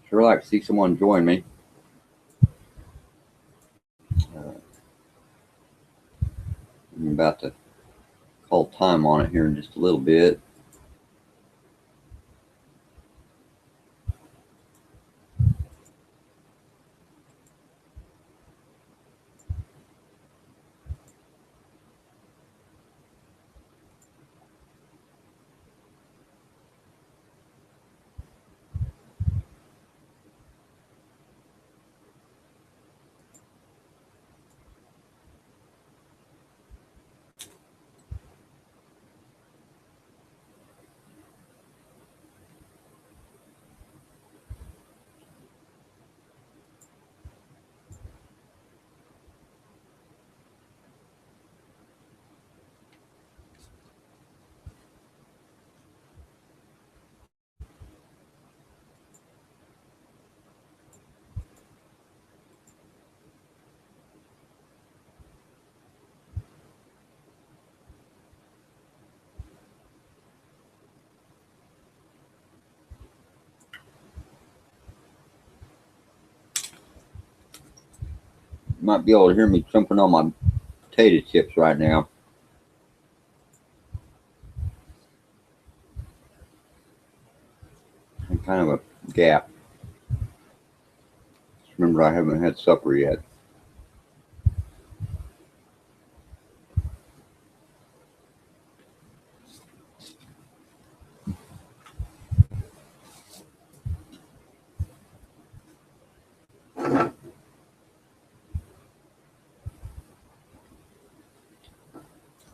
Sure like to see someone join me. I'm about to call time on it here in just a little bit. You might be able to hear me chomping on my potato chips right now. I'm kind of a gap. Just remember, I haven't had supper yet.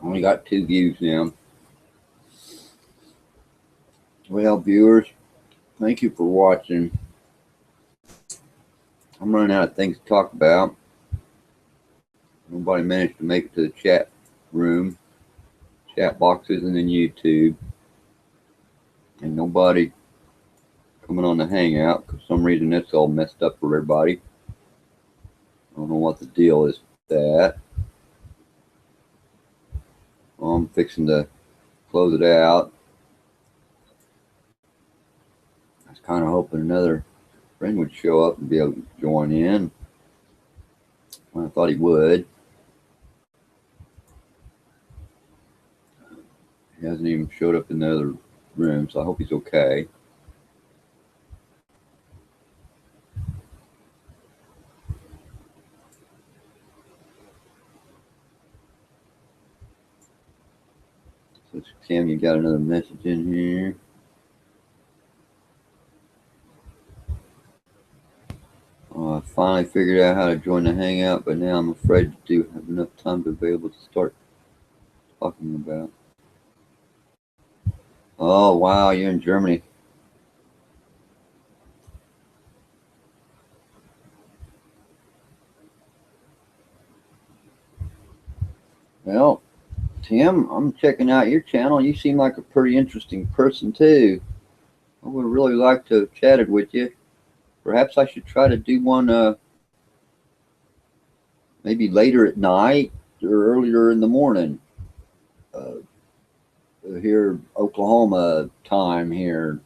Only got 2 views now. Well, viewers, thank you for watching. I'm running out of things to talk about. Nobody managed to make it to the chat room, chat boxes, and then YouTube. And nobody coming on the Hangout. For some reason, that's all messed up for everybody. I don't know what the deal is with that. Well, I'm fixing to close it out. I was kind of hoping another friend would show up and be able to join in. I thought he would. He hasn't even showed up in the other room, so I hope he's okay. So Tim, you got another message in here. I finally figured out how to join the Hangout, but now I'm afraid to do have enough time to be able to start talking about. Oh, wow, you're in Germany. Well, Tim, I'm checking out your channel. You seem like a pretty interesting person, too. I would really like to have chatted with you. Perhaps I should try to do one maybe later at night or earlier in the morning. Here, Oklahoma time here.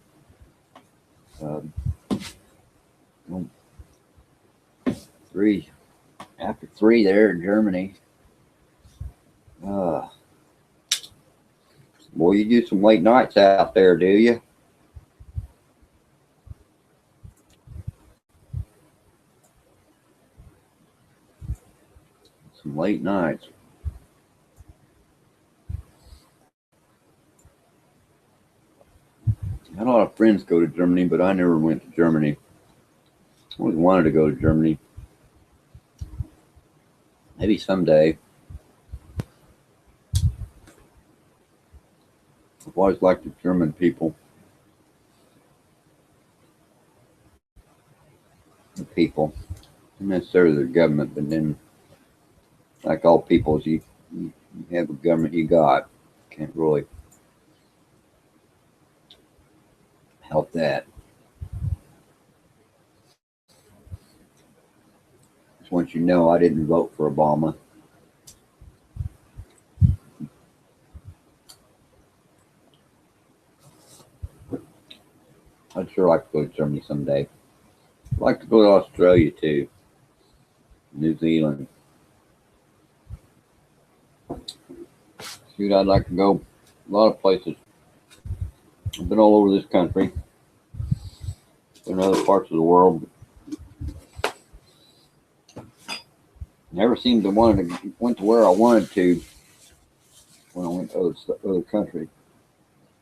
After 3 there in Germany. Boy, you do some late nights out there, do you? Some late nights. I had a lot of friends go to Germany, but I never went to Germany. I always wanted to go to Germany. Maybe someday. I've always liked the German people. The people. Not necessarily their government, but then, like all peoples, you have a government you got. Can't really help that. Just want you to know I didn't vote for Obama. I'd sure like to go to Germany someday. I'd like to go to Australia too. New Zealand. Shoot, I'd like to go a lot of places. I've been all over this country. In other parts of the world. Never seemed to went to where I wanted to when I went to other country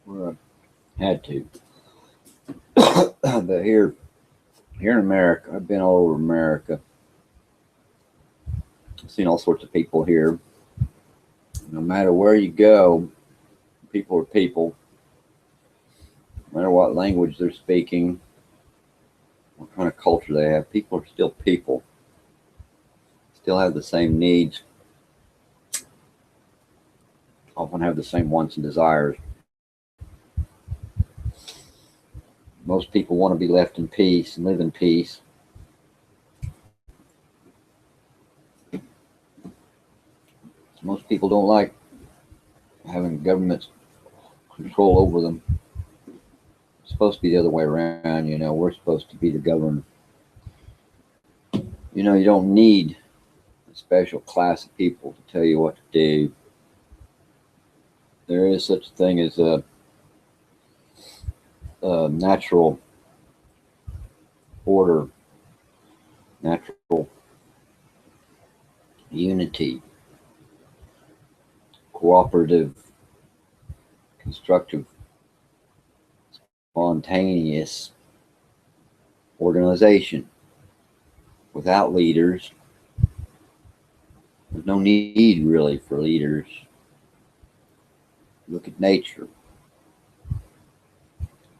where I had to. But here in America, I've been all over America. I've seen all sorts of people here. No matter where you go, people are people. No matter what language they're speaking, what kind of culture they have, people are still people. Still have the same needs. Often have the same wants and desires. Most people want to be left in peace and live in peace. Most people don't like having governments control over them. It's supposed to be the other way around, you know. We're supposed to be the governed. You know, you don't need a special class of people to tell you what to do. There is such a thing as a natural order, natural unity, cooperative, constructive, spontaneous organization. Without leaders, there's no need really for leaders. Look at nature.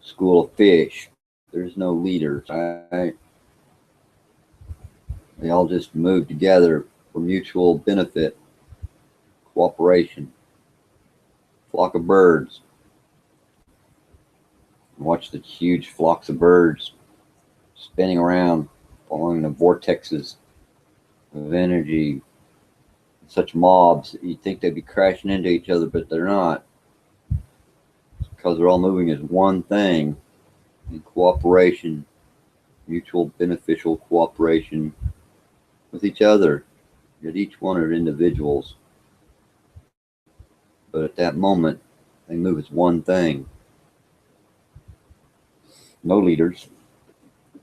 School of fish. There's no leaders, right? They all just move together for mutual benefit, cooperation. Flock of birds. Watch the huge flocks of birds spinning around, following the vortexes of energy. Such mobs, you'd think they'd be crashing into each other, but they're not. It's because they're all moving as one thing in cooperation, mutual beneficial cooperation with each other. Yet each one are individuals. But at that moment, they move as one thing. No leaders.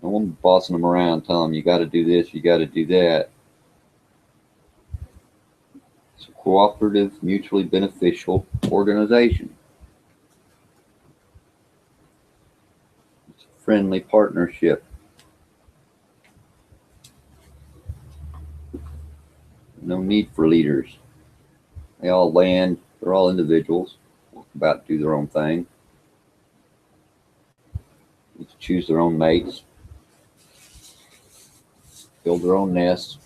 No one bossing them around, telling them you got to do this, you got to do that. It's a cooperative, mutually beneficial organization. It's a friendly partnership. No need for leaders. They all land, they're all individuals, about to do their own thing. They choose their own mates, build their own nests,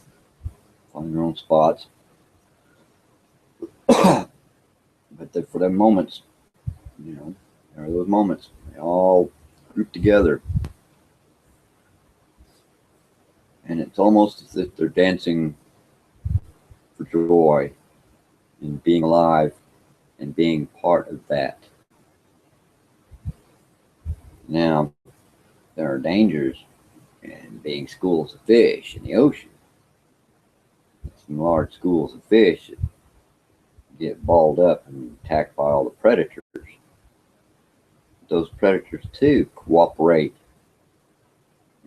find their own spots. But for them moments, there are those moments. They all group together. And it's almost as if they're dancing for joy in being alive and being part of that. Now, there are dangers in being schools of fish in the ocean. Some large schools of fish that get balled up and attacked by all the predators. Those predators, too, cooperate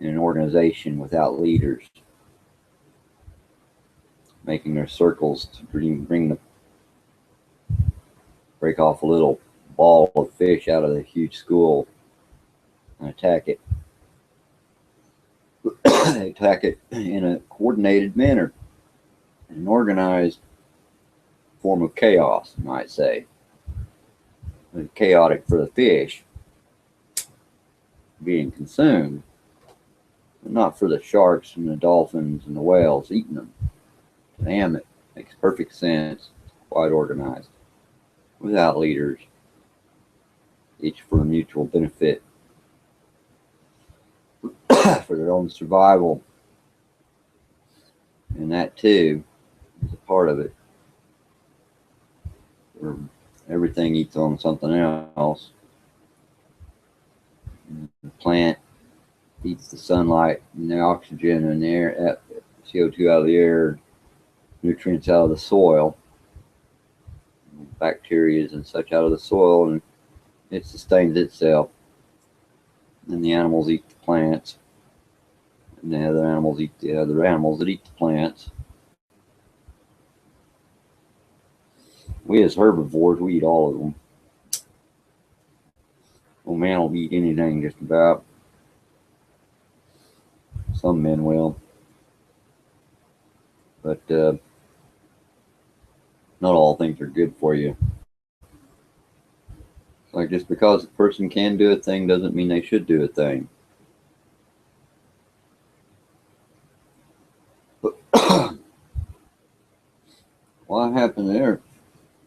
in an organization without leaders, making their circles to break off a little ball of fish out of the huge school and attack it. They attack it in a coordinated manner, an organized form of chaos, you might say. It's chaotic for the fish being consumed, but not for the sharks and the dolphins and the whales eating them. To them, it makes perfect sense, quite organized, without leaders, each for mutual benefit, for their own survival. And that, too, is a part of it. Where everything eats on something else. The plant eats the sunlight and the oxygen and the air, CO2 out of the air, nutrients out of the soil, bacteria and such out of the soil, and it sustains itself. And the animals eat the plants, and the other animals eat the other animals that eat the plants. We as herbivores, we eat all of them. Well, man will eat anything just about. Some men will. But not all things are good for you. Like, just because a person can do a thing doesn't mean they should do a thing. But what happened there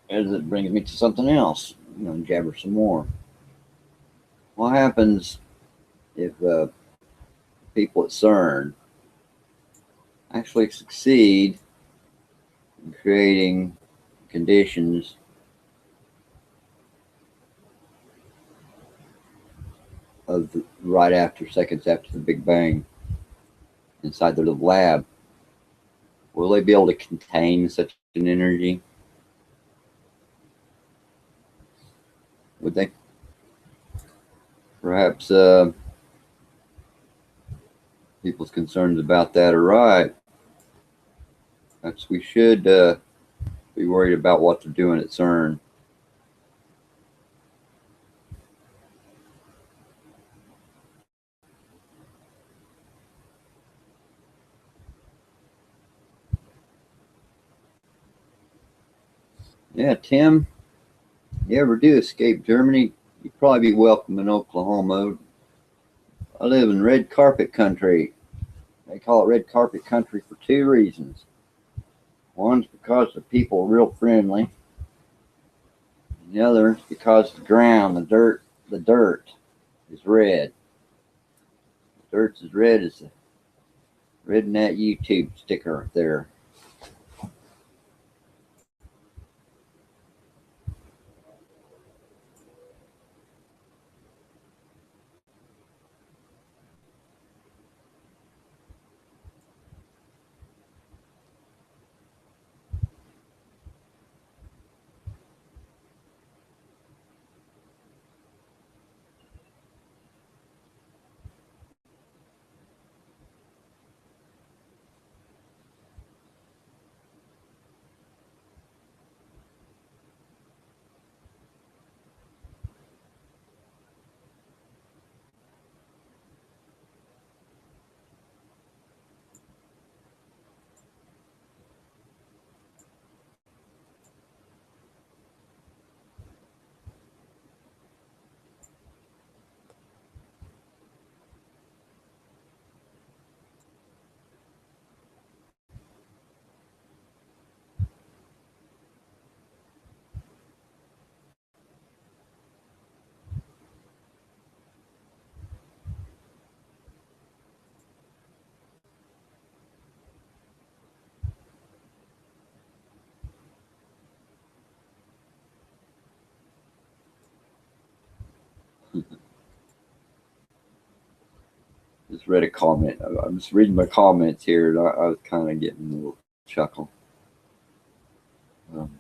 is it brings me to something else. Jabber some more. What happens if people at CERN actually succeed in creating conditions of right after, seconds after the Big Bang, inside their little lab? Will they be able to contain such an energy? Would they? Perhaps people's concerns about that are right. Perhaps we should be worried about what they're doing at CERN. Yeah, Tim, you ever do escape Germany, you'd probably be welcome in Oklahoma. I live in red carpet country. They call it red carpet country for two reasons. One's because the people are real friendly, and the other is because the ground, the dirt is red. The dirt's as red as the red in that YouTube sticker right there. Just read a comment. I'm just reading my comments here, and I was kind of getting a little chuckle. Um,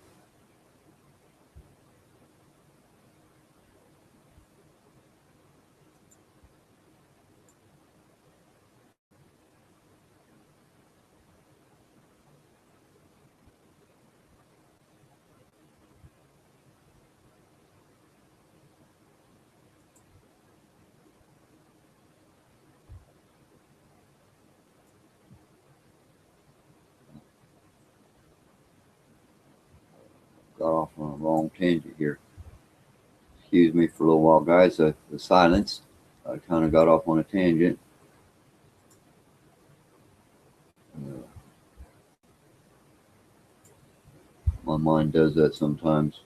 got off on a wrong tangent here. Excuse me for a little while, guys. The silence. I kind of got off on a tangent. Uh, my mind does that sometimes.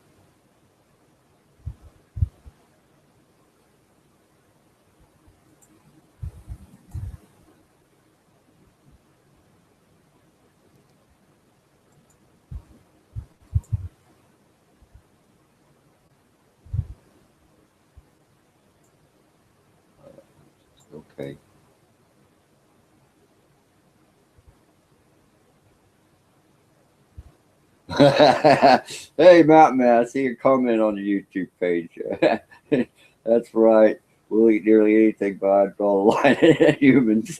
Okay. Hey, Mountain Man, I see your comment on the YouTube page. That's right. We'll eat nearly anything, but I draw the line at humans.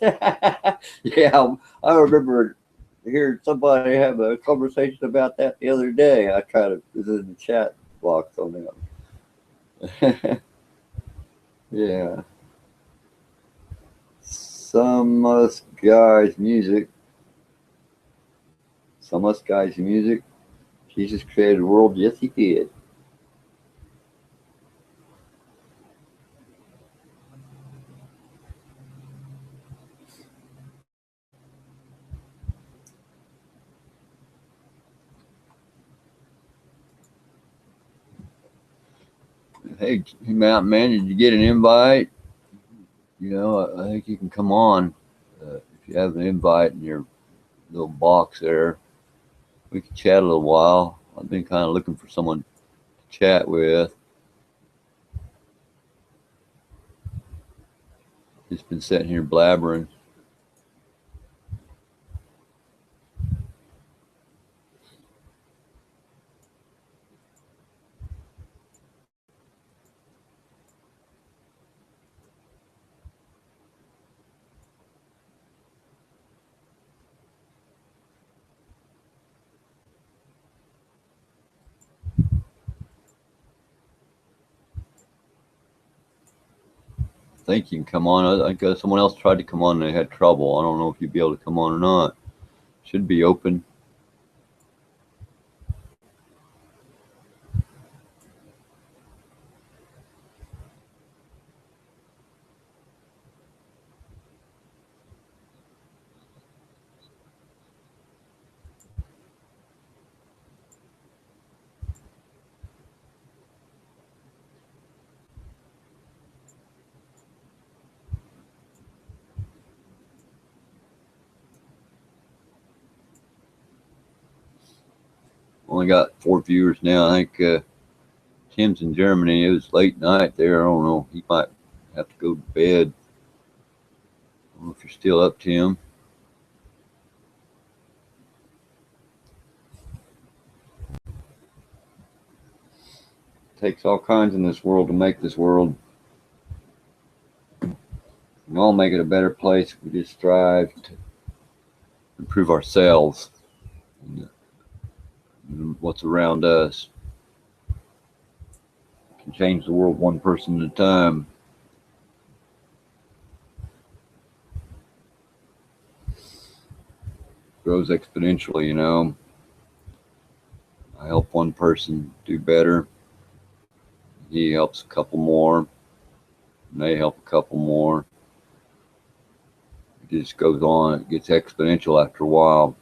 Yeah, I remember hearing somebody have a conversation about that the other day. I kind of was in the chat box on that. Yeah. Some us guys music. Some us guys music. Jesus created the world. Yes, he did. Hey, Mountain Man, did you get an invite? I think you can come on if you have an invite in your little box there. We can chat a little while. I've been kind of looking for someone to chat with. Just been sitting here blabbering. I think you can come on. I think someone else tried to come on and they had trouble. I don't know if you'd be able to come on or not. Should be open. Only got 4 viewers now. I think Tim's in Germany. It was late night there. I don't know. He might have to go to bed. I don't know if you're still up, Tim. It takes all kinds in this world to make this world. We all make it a better place. We just strive to improve ourselves and what's around us. We can change the world one person at a time. It grows exponentially, you know. I help one person do better. He helps a couple more. And they help a couple more. It just goes on. It gets exponential after a while.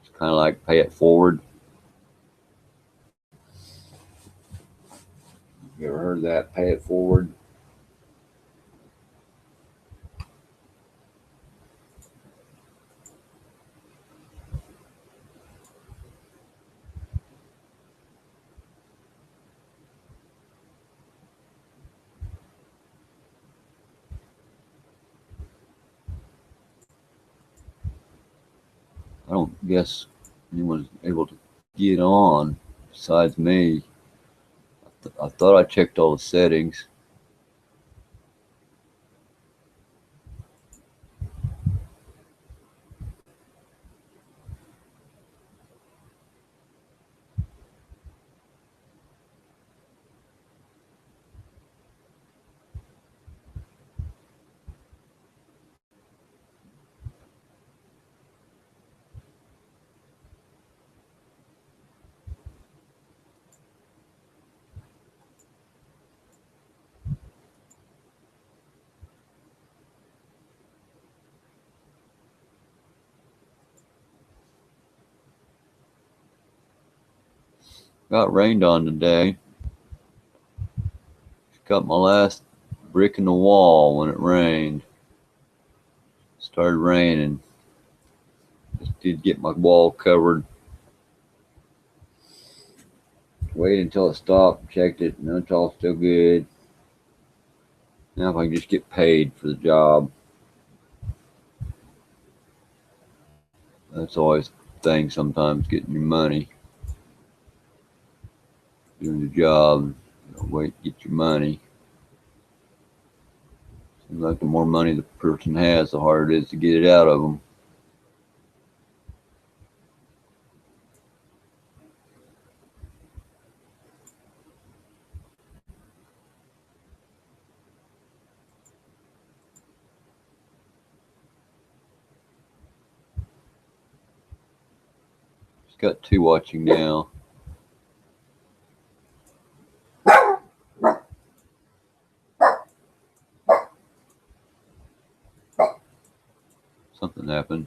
It's kind of like pay it forward. You ever heard that? Pay it forward. I don't guess anyone's able to get on besides me. I thought I checked all the settings. Got rained on today. Got my last brick in the wall when it rained. Started raining. Just did get my wall covered. Waited until it stopped, checked it, no, it's all still good. Now if I can just get paid for the job. That's always the thing sometimes, getting your money. Doing the job, wait to get your money. Seems like the more money the person has, the harder it is to get it out of them. Just got 2 watching now. Something happened.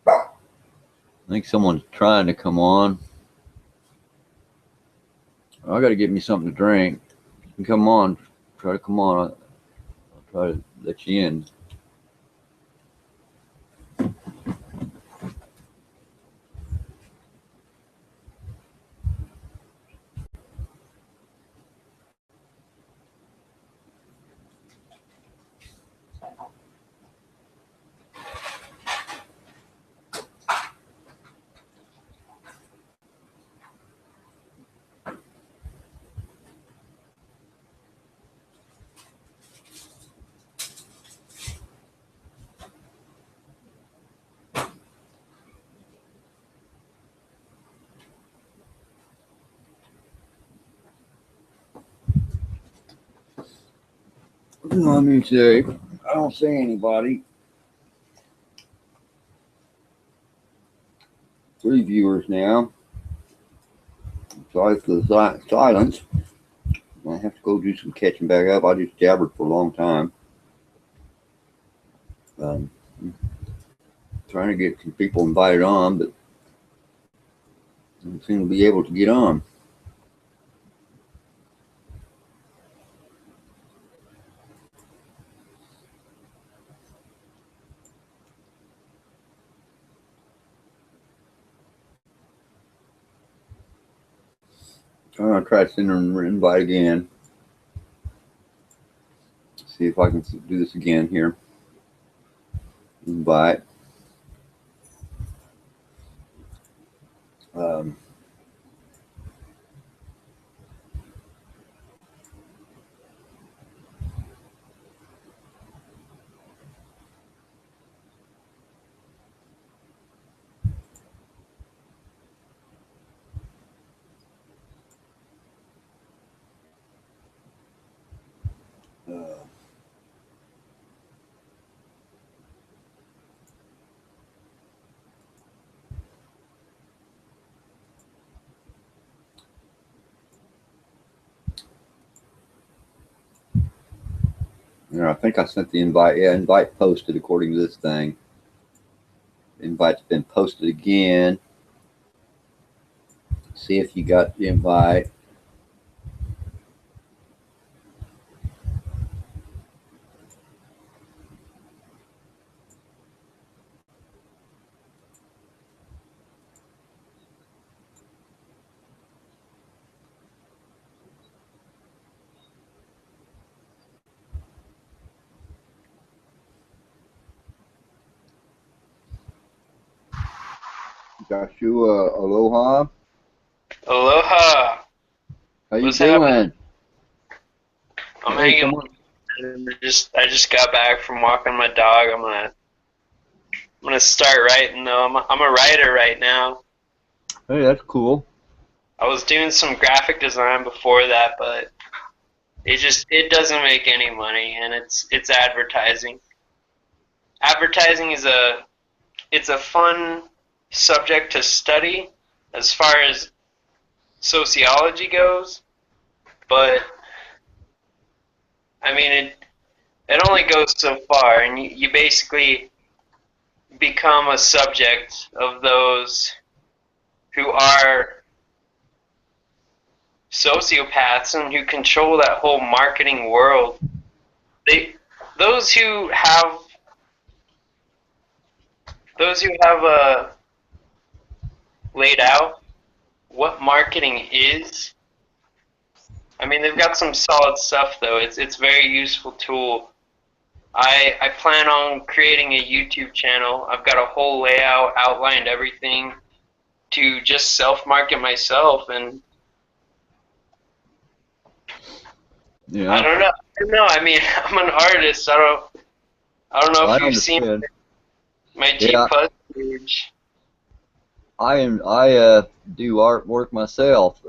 I think someone's trying to come on. I got to get me something to drink. You can come on. Try to come on. I'll try to let you in. Let me see. I don't see anybody. 3 viewers now. Sorry for the silence. I have to go do some catching back up. I just jabbered for a long time. Trying to get some people invited on, but don't seem to be able to get on. I'm gonna try to send them an invite again. See if I can do this again here. Invite. Um, uh, yeah, I think I sent the invite. Yeah, invite posted according to this thing. Invite's been posted again. See if you got the invite. Joshua, aloha. Aloha. How you What's happening? doing? I'm Hey, hanging. come on. I just got back from walking my dog. I'm gonna start writing though. I'm a writer right now. Hey, that's cool. I was doing some graphic design before that, but it doesn't make any money, and it's advertising. Advertising is it's a fun subject to study as far as sociology goes, but I mean it only goes so far, and you basically become a subject of those who are sociopaths and who control that whole marketing world. They those who have those who have laid out what marketing is. I mean, they've got some solid stuff though. It's a very useful tool. I plan on creating a YouTube channel. I've got a whole layout, outlined everything to just self market myself, and I Yeah, don't know. I don't know. I mean, I'm an artist. I don't know I if you've seen understand. my G Yeah, Plus page. I do artwork myself.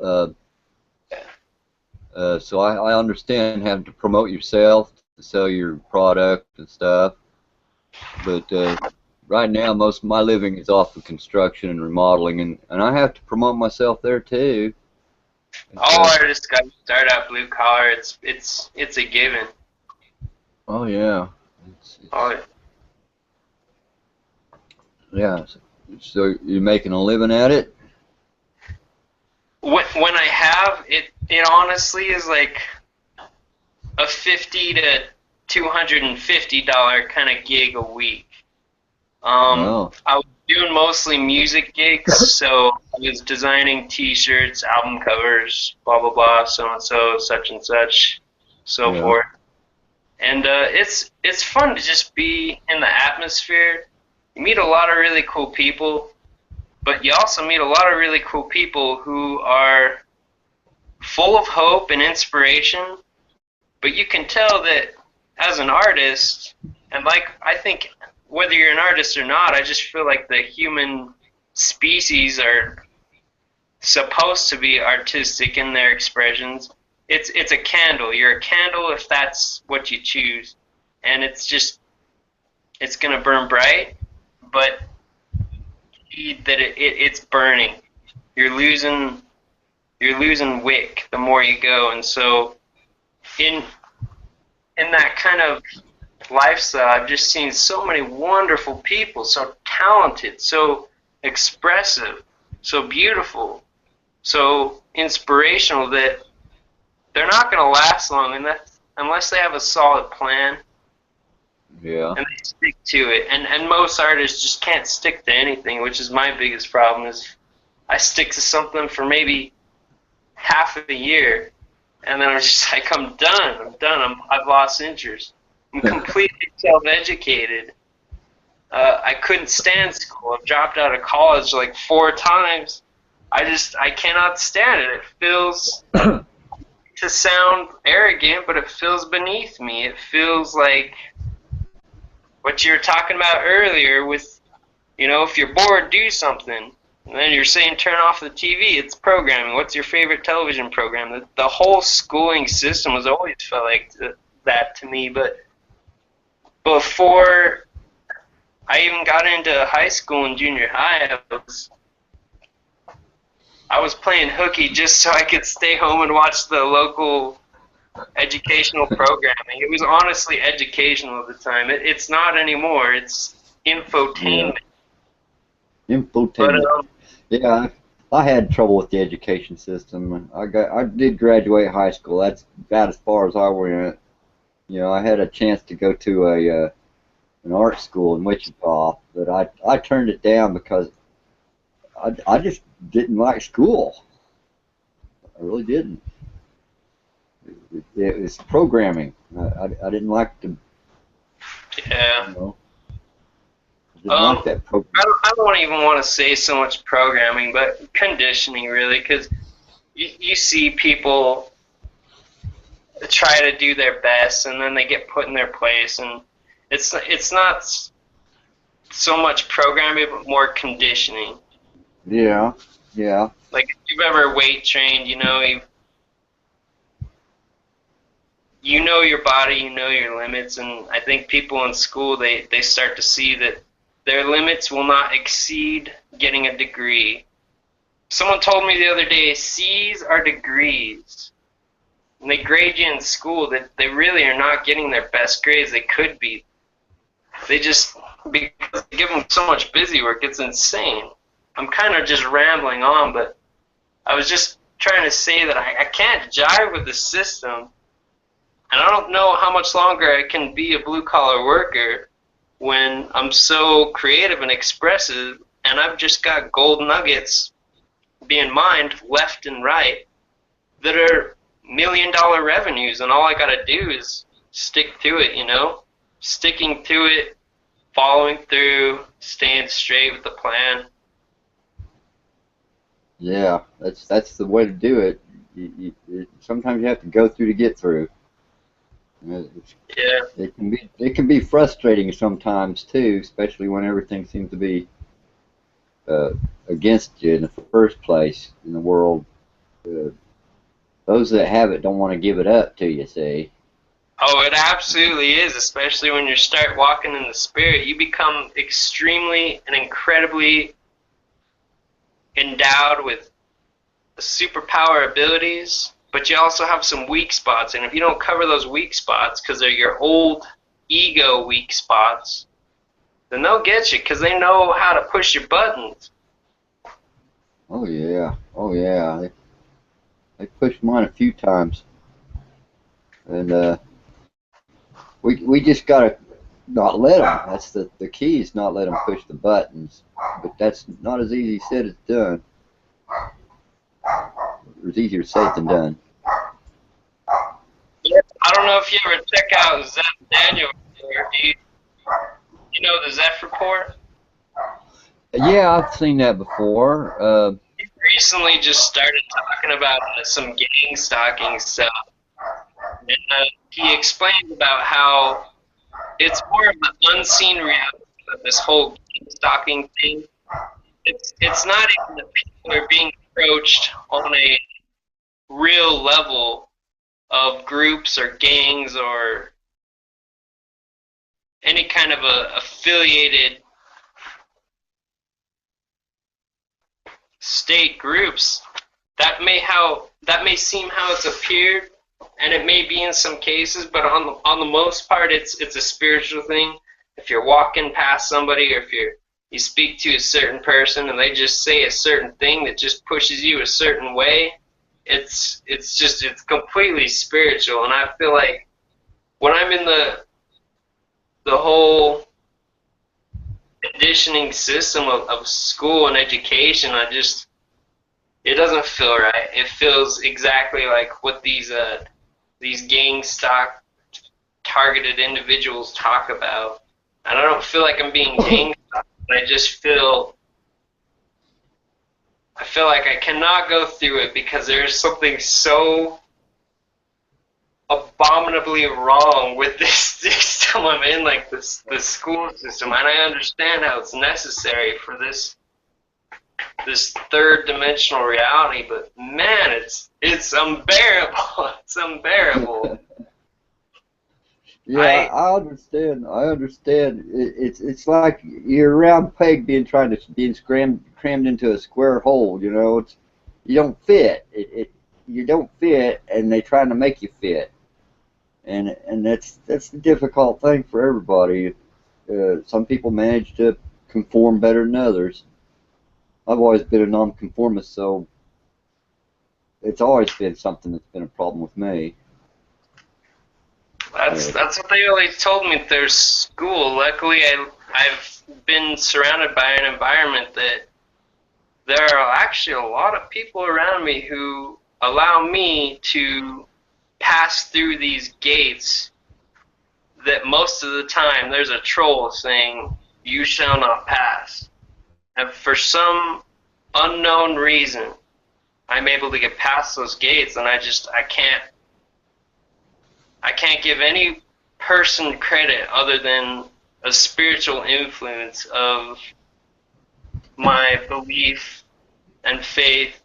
So I understand having to promote yourself to sell your product and stuff. But right now, most of my living is off of construction and remodeling, and I have to promote myself there too. It's, All artists got to start out blue collar. It's a given. oh yeah, it's Oh, yeah. So you're making a living at it? when I have it, it honestly is like a $50 to $250 kind of gig a week. Oh, I was doing mostly music gigs, so I was designing T-shirts, album covers, blah blah blah, so and so, such and such, so yeah, forth. And it's fun to just be in the atmosphere. You meet a lot of really cool people, but you also meet a lot of really cool people who are full of hope and inspiration. But you can tell that as an artist, and like I think whether you're an artist or not, I just feel like the human species are supposed to be artistic in their expressions. It's a candle. You're a candle if that's what you choose, and it's gonna burn bright, but that it's burning. You're losing you're losing wick the more you go, and so in in that kind of lifestyle, I've just seen so many wonderful people, so talented, so expressive, so beautiful, so inspirational that they're not going to last long unless they have a solid plan yeah, and they stick to it. And most artists just can't stick to anything, which is my biggest problem. Is I stick to something for maybe half a year, and then I was just like, I'm done. I've lost interest. I'm completely self-educated. I couldn't stand school. I've dropped out of college like 4 times. I cannot stand it. It feels, to sound arrogant, but it feels beneath me. It feels like what you were talking about earlier with, if you're bored, do something. And then you're saying turn off the TV. It's programming. What's your favorite television program? The whole schooling system has always felt like that to me. But before I even got into high school and junior high, I was playing hooky just so I could stay home and watch the local educational programming. It was honestly educational at the time. It's not anymore. It's infotainment. Yeah. Infotainment. Yeah, I had trouble with the education system. I did graduate high school. That's about as far as I went. I had a chance to go to an art school in Wichita, but I turned it down because I just didn't like school. I really didn't. It was programming. I didn't like to. Yeah. I didn't like that program. I don't even want to say so much programming, but conditioning really, because you see people try to do their best, and then they get put in their place, and it's not so much programming, but more conditioning. Yeah, yeah. Like if you've ever weight trained, you know your body, you know your limits, and I think people in school, they start to see that their limits will not exceed getting a degree. Someone told me the other day, C's are degrees. And they grade you in school that they really are not getting their best grades they could be. They just, because they give them so much busy work, it's insane. I'm kind of just rambling on, but I was just trying to say that I can't jive with the system, and I don't know how much longer I can be a blue-collar worker when I'm so creative and expressive, and I've just got gold nuggets being mined left and right that are million-dollar revenues, and all I gotta do is stick to it, sticking to it, following through, staying straight with the plan. Yeah, that's the way to do it. Sometimes you have to go through to get through. Yeah. It can be frustrating sometimes too, especially when everything seems to be against you in the first place in the world. Those that have it don't want to give it up to you, see. Oh, it absolutely is, especially when you start walking in the Spirit. You become extremely and incredibly endowed with superpower abilities, but you also have some weak spots, and if you don't cover those weak spots because they're your old ego weak spots, then they'll get you because they know how to push your buttons. Oh yeah. They pushed mine a few times, and we just gotta not let them. That's the key, is not let them push the buttons. But that's not as easy said as done. It's easier said than done. I don't know if you ever check out Zeph Daniel. Do you know the Zeph Report? Yeah, I've seen that before. He recently just started talking about some gang stalking stuff. And he explained about how it's more of the unseen reality of this whole gang stalking thing. It's not even that people are being approached on a real level of groups or gangs or any kind of affiliated state groups. That may seem how it's appeared, and it may be in some cases, but on the most part, it's a spiritual thing. If you're walking past somebody, or if you speak to a certain person and they just say a certain thing that just pushes you a certain way, it's completely spiritual. And I feel like when I'm in the whole conditioning system of school and education, it doesn't feel right. It feels exactly like what these gang stock targeted individuals talk about. And I don't feel like I'm being gang stalked, but I feel like I cannot go through it because there's something so abominably wrong with this system I'm in, like the school system. And I understand how it's necessary for this third dimensional reality, but man, it's unbearable. It's unbearable. Yeah, I understand. I understand. It's like you're a round peg being crammed into a square hole. You know, you don't fit. You don't fit, and they're trying to make you fit, and that's the difficult thing for everybody. Some people manage to conform better than others. I've always been a nonconformist, so it's always been something that's been a problem with me. That's what they always told me at their school. Luckily, I've been surrounded by an environment that there are actually a lot of people around me who allow me to pass through these gates that most of the time there's a troll saying, "You shall not pass." And for some unknown reason, I'm able to get past those gates, and I can't give any person credit other than a spiritual influence of my belief and faith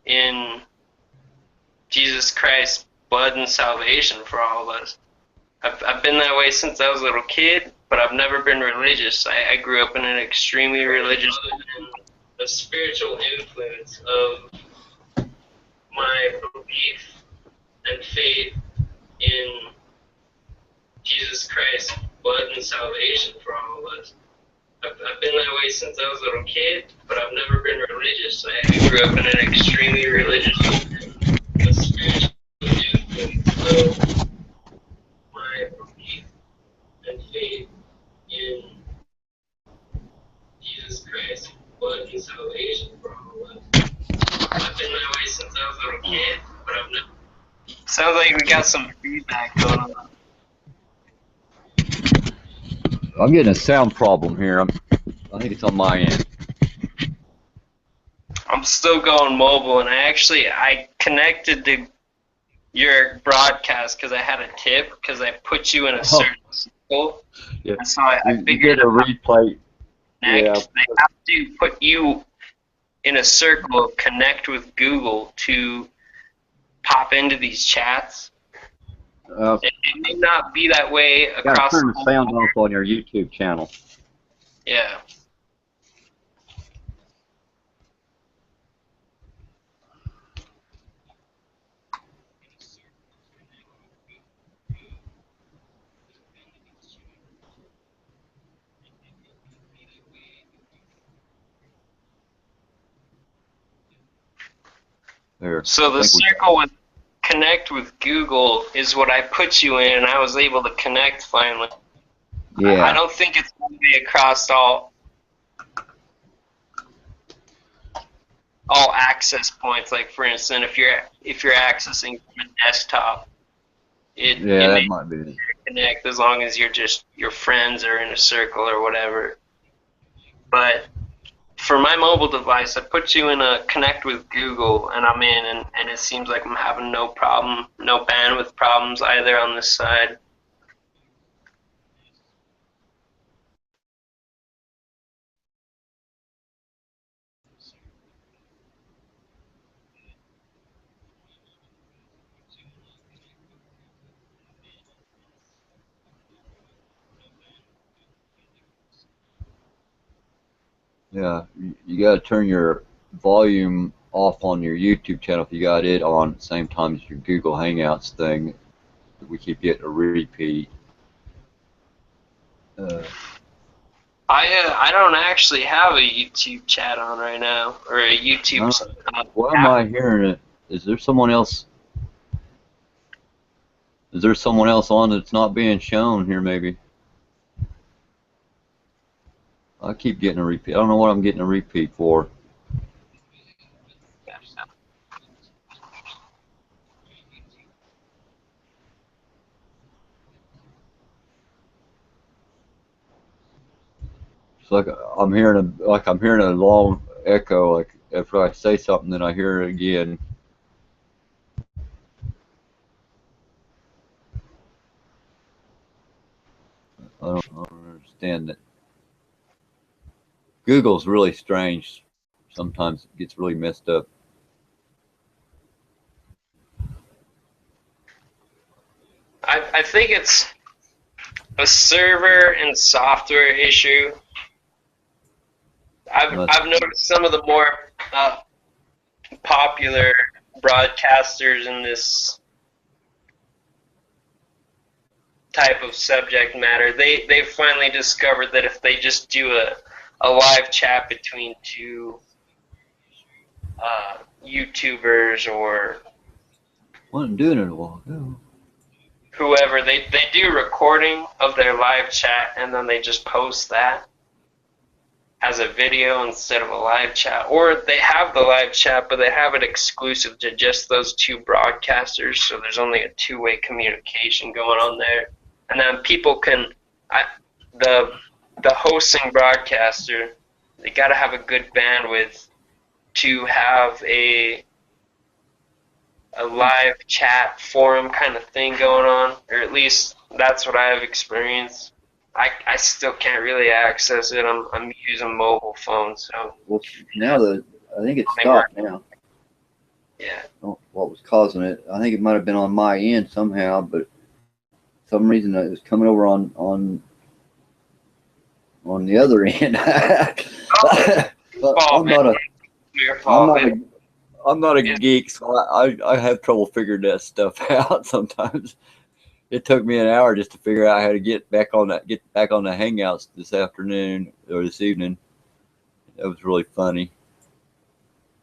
in Jesus Christ's blood and salvation for all of us. I've been that way since I was a little kid, but I've never been religious. I grew up in an extremely religious family. The spiritual influence of my belief and faith in Jesus Christ's blood and salvation for all of us. I've been that way since I was a little kid, but I've never been religious. I grew up in an extremely religious family. The spiritual influence of my belief and faith in Jesus Christ, blood and salvation for all of us. I've been that way since I was a little kid, but I've never. Sounds like we got some feedback going on. I'm getting a sound problem here. I think it's on my end. I'm still going mobile, and I connected to your broadcast because I had a tip because I put you in a certain circle. Yeah. And so I You figured get a replay. Yeah. They have to put you in a circle of connect with Google to pop into these chats. It may not be that way across. Turn the sound off on your YouTube channel. Yeah. There. So the circle with connect with Google is what I put you in, and I was able to connect finally. Yeah. I don't think it's going to be across all access points. Like for instance, if you're accessing from a desktop, it that might be. Connect as long as your friends are in a circle or whatever. But for my mobile device, I put you in a connect with Google, and I'm in, and it seems like I'm having no bandwidth problems either on this side. Yeah, you got to turn your volume off on your YouTube channel if you got it on at the same time as your Google Hangouts thing. We keep getting a repeat. I don't actually have a YouTube chat on right now, or a YouTube. Why am I hearing it? Is there someone else? Is there someone else on that's not being shown here? Maybe. I keep getting a repeat. I don't know what I'm getting a repeat for. It's like I'm hearing a long echo. Like after I say something, then I hear it again. I don't understand that. Google's really strange. Sometimes it gets really messed up. I think it's a server and software issue. I've noticed some of the more popular broadcasters in this type of subject matter, they've finally discovered that if they just do a live chat between two YouTubers or Wasn't doing it a while ago. whoever, they do recording of their live chat and then they just post that as a video instead of a live chat, or they have the live chat but they have it exclusive to just those two broadcasters, so there's only a two-way communication going on there, and then people can the hosting broadcaster, they got to have a good bandwidth to have a live chat forum kind of thing going on, or at least that's what I have experienced. I still can't really access it. I'm using mobile phone, so. Well, now I think it's stopped now. Yeah. What was causing it? I think it might have been on my end somehow, but for some reason it was coming over on the other end. I'm not a geek, so I have trouble figuring that stuff out sometimes. It took me an hour just to figure out how to get back on the Hangouts this afternoon or this evening. That was really funny.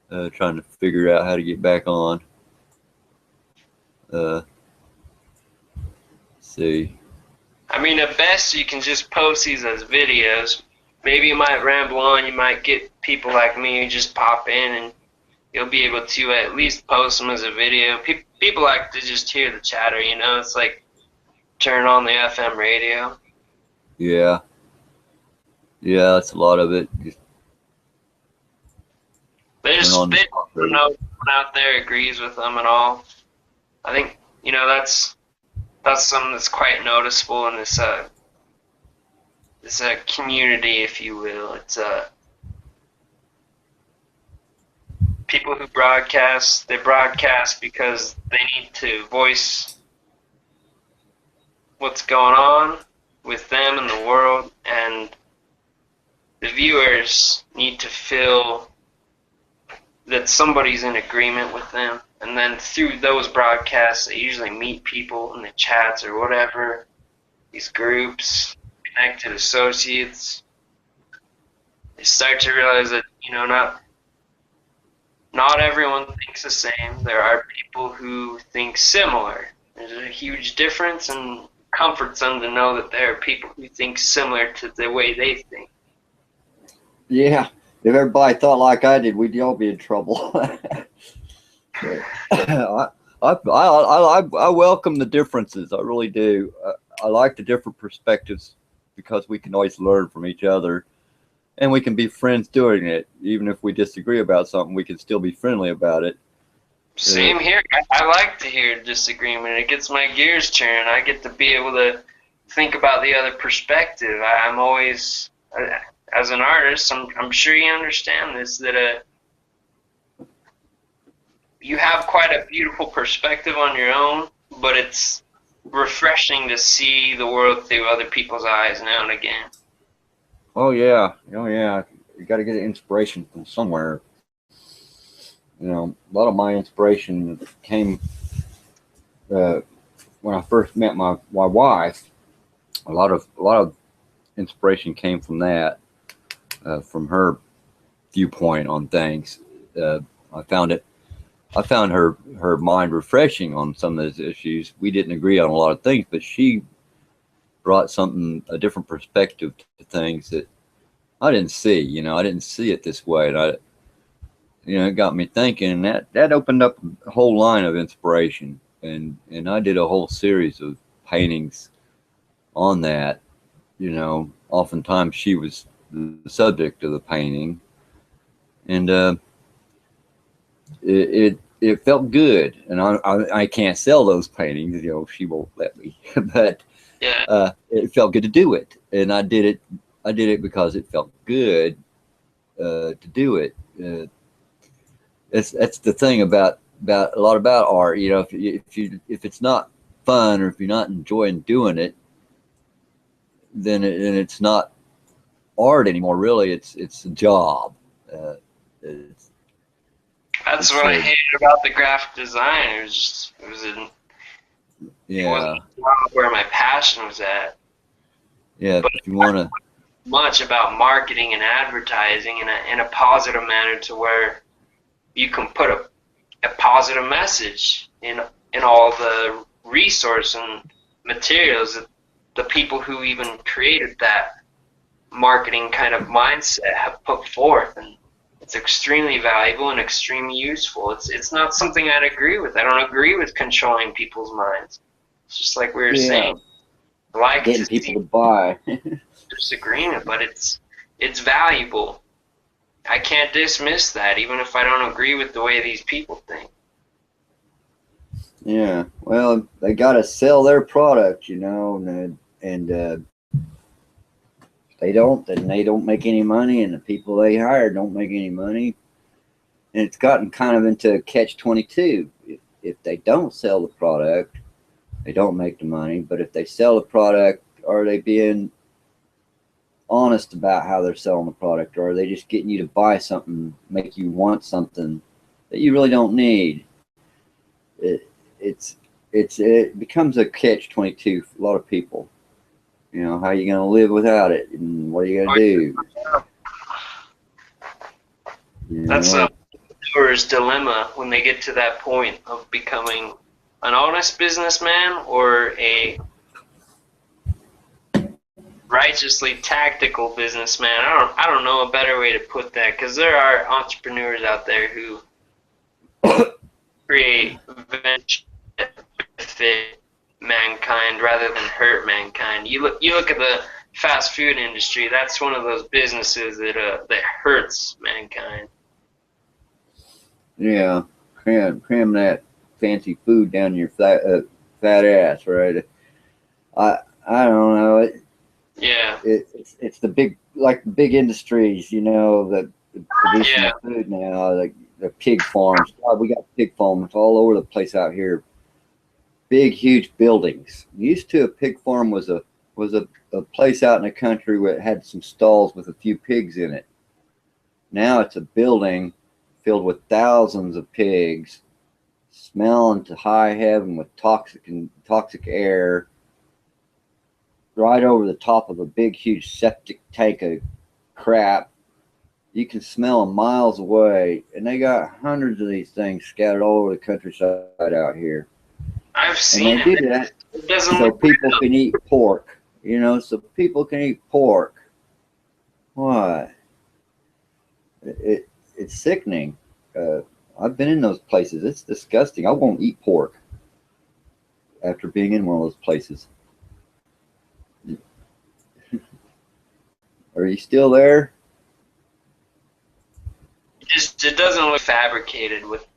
Trying to figure out how to get back on. Let's see. I mean, at best you can just post these as videos. Maybe you might ramble on. You might get people like me who just pop in, and you'll be able to at least post them as a video. People like to just hear the chatter. You know, it's like turn on the FM radio. Yeah, that's a lot of it. There's no one out there agrees with them at all. I think that's something that's quite noticeable in this community, if you will. It's people who broadcast. They broadcast because they need to voice what's going on with them in the world, and the viewers need to feel that somebody's in agreement with them, and then through those broadcasts they usually meet people in the chats or whatever, these groups, connected associates. They start to realize that not everyone thinks the same. There are people who think similar. There's a huge difference, and comforts them to know that there are people who think similar to the way they think. Yeah, if everybody thought like I did, we'd all be in trouble. I welcome the differences. I really do. I like the different perspectives because we can always learn from each other, and we can be friends doing it. Even if we disagree about something, we can still be friendly about it. Same here. I like to hear disagreement. It gets my gears turning. I get to be able to think about the other perspective. I'm always, as an artist, I'm sure you understand this, that you have quite a beautiful perspective on your own, but it's refreshing to see the world through other people's eyes now and again. Oh yeah. You got to get inspiration from somewhere. A lot of my inspiration came when I first met my wife. A lot of inspiration came from that, from her viewpoint on things. I found her mind refreshing on some of those issues. We didn't agree on a lot of things, but she brought a different perspective to things that I didn't see. I didn't see it this way, and it got me thinking, and that opened up a whole line of inspiration, and I did a whole series of paintings on that. Oftentimes she was the subject of the painting, and it felt good. And I can't sell those paintings, you know, she won't let me, but Yeah. it felt good to do it, and I did it. I did it because it felt good to do it. That's the thing about a lot about art. You know, if it's not fun, or if you're not enjoying doing it, then it's not art anymore. Really, it's a job. Uh, it's That's it's what I hated about the graphic design. It wasn't yeah, where my passion was at. yeah. But If you want to, much about marketing and advertising in a positive manner to where you can put a positive message in all the resource and materials that the people who even created that marketing kind of mindset have put forth, and it's extremely valuable and extremely useful. It's not something I'd agree with. I don't agree with controlling people's minds. It's just like we were yeah, saying. I like getting to people see to buy. disagreement, but it's valuable. I can't dismiss that, even if I don't agree with the way these people think. Yeah, well, they got to sell their product, you know, and they don't, then they don't make any money, and the people they hire don't make any money, and it's gotten kind of into a catch-22. If they don't sell the product, they don't make the money. But if they sell the product, are they being honest about how they're selling the product, or are they just getting you to buy something, make you want something that you really don't need? It, it's it becomes a catch-22 for a lot of people. You know, how are you going to live without it, and what are you going to do? You That's a know, entrepreneur's dilemma when they get to that point of becoming an honest businessman or a righteously tactical businessman. I don't know a better way to put that, because there are entrepreneurs out there who create venture that benefit mankind rather than hurt mankind. You look at the fast food industry. That's one of those businesses that hurts mankind. yeah, cram that fancy food down your fat ass, right? I don't know. Yeah, It's the big industries, you know, that producing yeah, the food now, like the pig farms. God, we got pig farms all over the place out here. Big, huge buildings. Used to, a pig farm was a place out in the country where it had some stalls with a few pigs in it. Now it's a building filled with thousands of pigs, smelling to high heaven with toxic air, right over the top of a big, huge septic tank of crap. You can smell them miles away, and they got hundreds of these things scattered all over the countryside out here. I've And seen they it. do that It doesn't so look good. people can eat pork. You know, so people can eat pork. Why? It's sickening. Uh, I've been in those places. It's disgusting. I won't eat pork after being in one of those places. Are you still there? It doesn't look fabricated with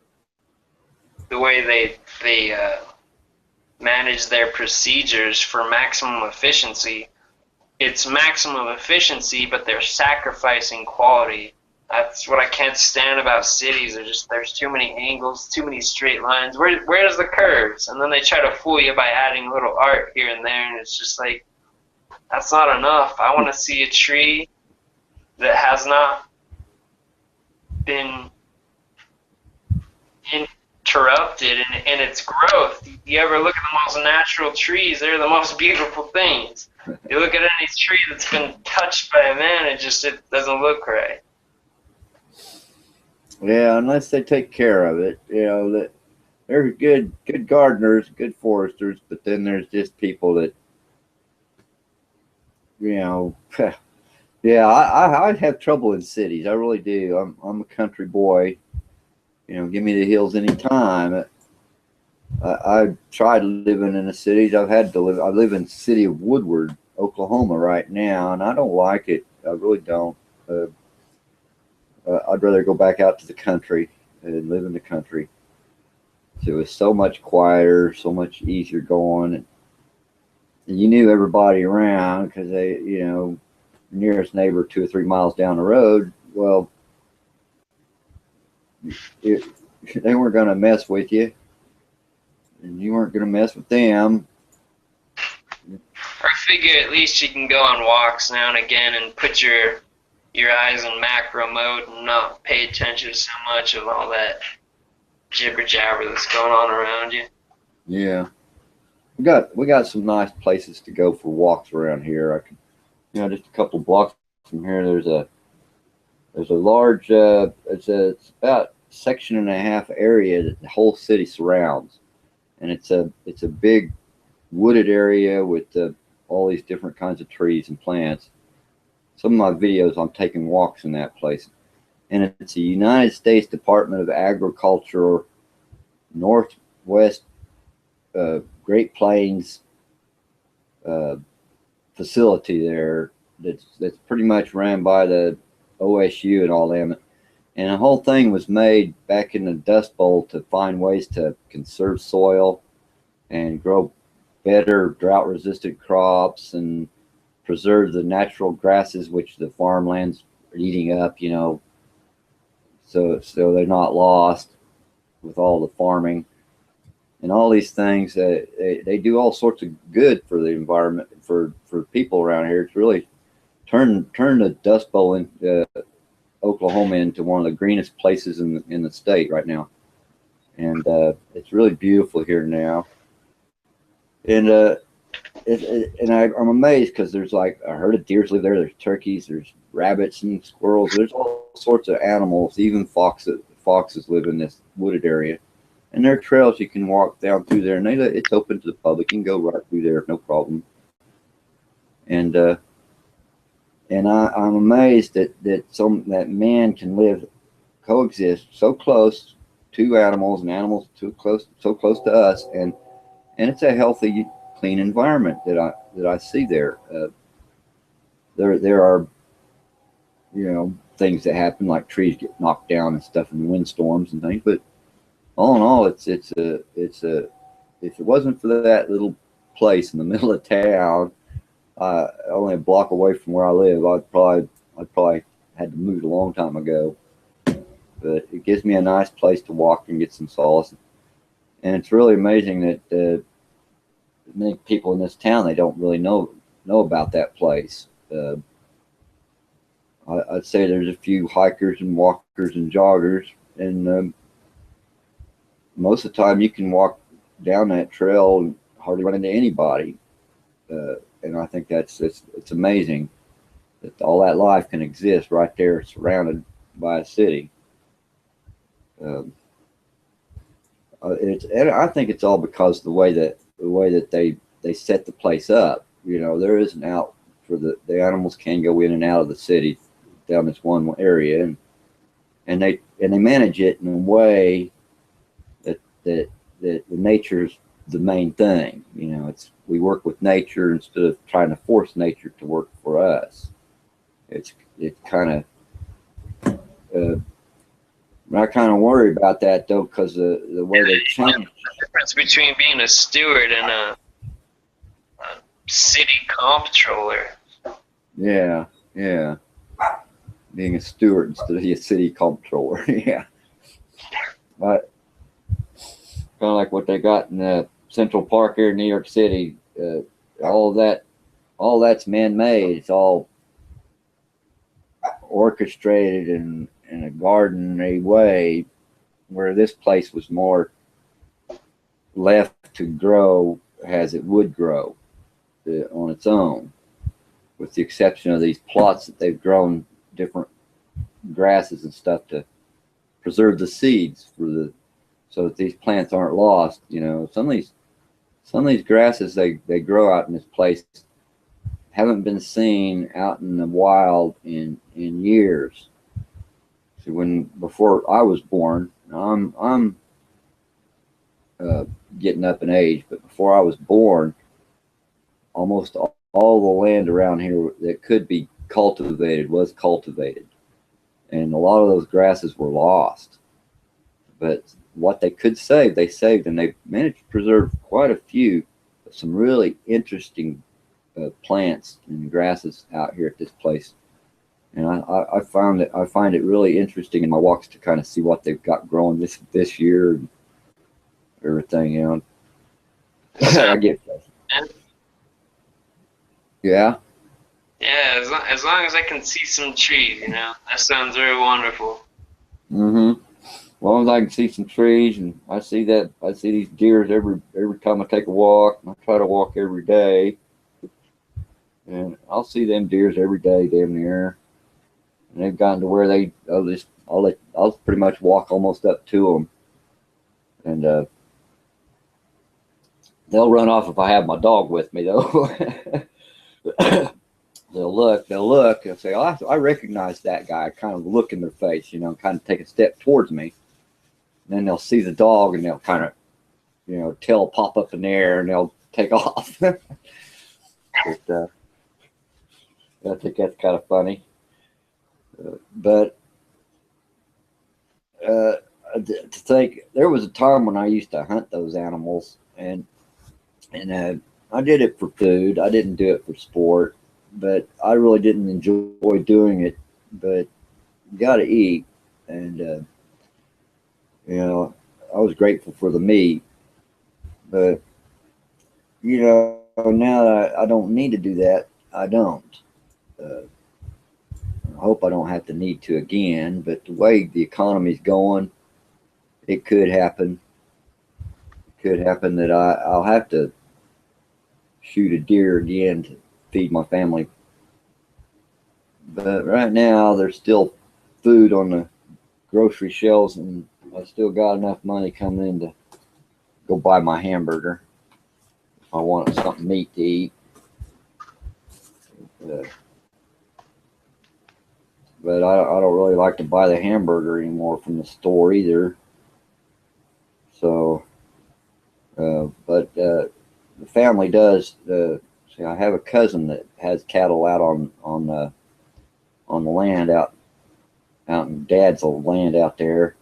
the way they manage their procedures for maximum efficiency. It's maximum efficiency, but they're sacrificing quality. That's what I can't stand about cities. There's too many angles, too many straight lines. Where's the curves? And then they try to fool you by adding a little art here and there, and it's just like, that's not enough. I want to see a tree that has not been interrupted in its growth. You ever look at the most natural trees? They're the most beautiful things. You look at any tree that's been touched by a man, it doesn't look right. Yeah, unless they take care of it. You know, that there's good gardeners, good foresters, but then there's just people that, you know, yeah, I have trouble in cities. I really do. I'm a country boy. You know, give me the hills anytime. I tried living in the cities. I've had to live. I live in the city of Woodward, Oklahoma, right now, and I don't like it. I really don't. Uh, I'd rather go back out to the country and live in the country. So it was so much quieter, so much easier going. And you knew everybody around because they, nearest neighbor 2 or 3 miles down the road. Well, it, they weren't going to mess with you, and you weren't going to mess with them. I figure at least you can go on walks now and again and put your eyes in macro mode and not pay attention to so much of all that jibber jabber that's going on around you. Yeah, we got some nice places to go for walks around here. I could, just a couple blocks from here. There's a large it's about section and a half area that the whole city surrounds, and it's a big wooded area with all these different kinds of trees and plants. Some of my videos, I'm taking walks in that place, and it's a United States Department of Agriculture Northwest Great Plains facility there. That's pretty much ran by the OSU and all them. And the whole thing was made back in the Dust Bowl to find ways to conserve soil and grow better drought-resistant crops and preserve the natural grasses which the farmlands are eating up, so they're not lost with all the farming and all these things. They do all sorts of good for the environment, for people around here. It's really turn the Dust Bowl in Oklahoma into one of the greenest places in the state right now, and it's really beautiful here now. And I'm amazed because there's like a herd of deers live there. There's turkeys, there's rabbits and squirrels. There's all sorts of animals. Even foxes live in this wooded area, and there are trails you can walk down through there, and it's open to the public. You can go right through there, no problem. And I'm amazed that man can coexist so close to animals and animals so close to us, and it's a healthy, clean environment that I see there. There are things that happen, like trees get knocked down and stuff in windstorms and things, but all in all, it's a if it wasn't for that little place in the middle of town, only a block away from where I live, I'd probably had to move a long time ago. But it gives me a nice place to walk and get some solace, and it's really amazing that many people in this town, they don't really know about that place. I'd say there's a few hikers and walkers and joggers, and most of the time you can walk down that trail and hardly run into anybody. And I think it's amazing that all that life can exist right there, surrounded by a city. And I think it's all because of the way that they set the place up. There is an out for the animals can go in and out of the city down this one area, and they manage it in a way that the nature's the main thing. We work with nature instead of trying to force nature to work for us. It's kind of I kind of worry about that though, because the way they change. The difference between being a steward and a city comptroller. Yeah. Being a steward instead of a city comptroller. Yeah. But kind of like what they got in Central Park here in New York City. All that's man-made. It's all orchestrated in a garden way, where this place was more left to grow as it would grow on its own, with the exception of these plots that they've grown different grasses and stuff to preserve the seeds so that these plants aren't lost. Some of these grasses they grow out in this place haven't been seen out in the wild in years. So before I was born, I'm getting up in age, but before I was born, almost all the land around here that could be was cultivated. And a lot of those grasses were lost. But what they could save, they saved, and they managed to preserve quite a few of some really interesting plants and grasses out here at this place. And I find it really interesting in my walks to kind of see what they've got growing this year and everything. I get yeah. Yeah, as long as I can see some trees, that sounds very wonderful. Mm-hmm. As long as I can see some trees, and I see these deers every time I take a walk. And I try to walk every day, and I'll see them deers every day, damn near. And they've gotten to where I'll pretty much walk almost up to them, and they'll run off if I have my dog with me though. They'll look, and say, "Oh, I recognize that guy." Kind of look in their face, kind of take a step towards me. And then they'll see the dog, and they'll kind of, tail pop up in the air, and they'll take off. But, I think that's kind of funny. But to think, there was a time when I used to hunt those animals, and I did it for food. I didn't do it for sport, but I really didn't enjoy doing it. But you got to eat, and I was grateful for the meat. But now that I don't need to do that, I don't. I hope I don't have to need to again. But the way the economy's going, it could happen. It could happen that I'll have to shoot a deer again to feed my family. But right now, there's still food on the grocery shelves, and I still got enough money coming in to go buy my hamburger if I want something meat to eat. But I don't really like to buy the hamburger anymore from the store either. So, but the family does. See, I have a cousin that has cattle out on the land out in Dad's old land out there.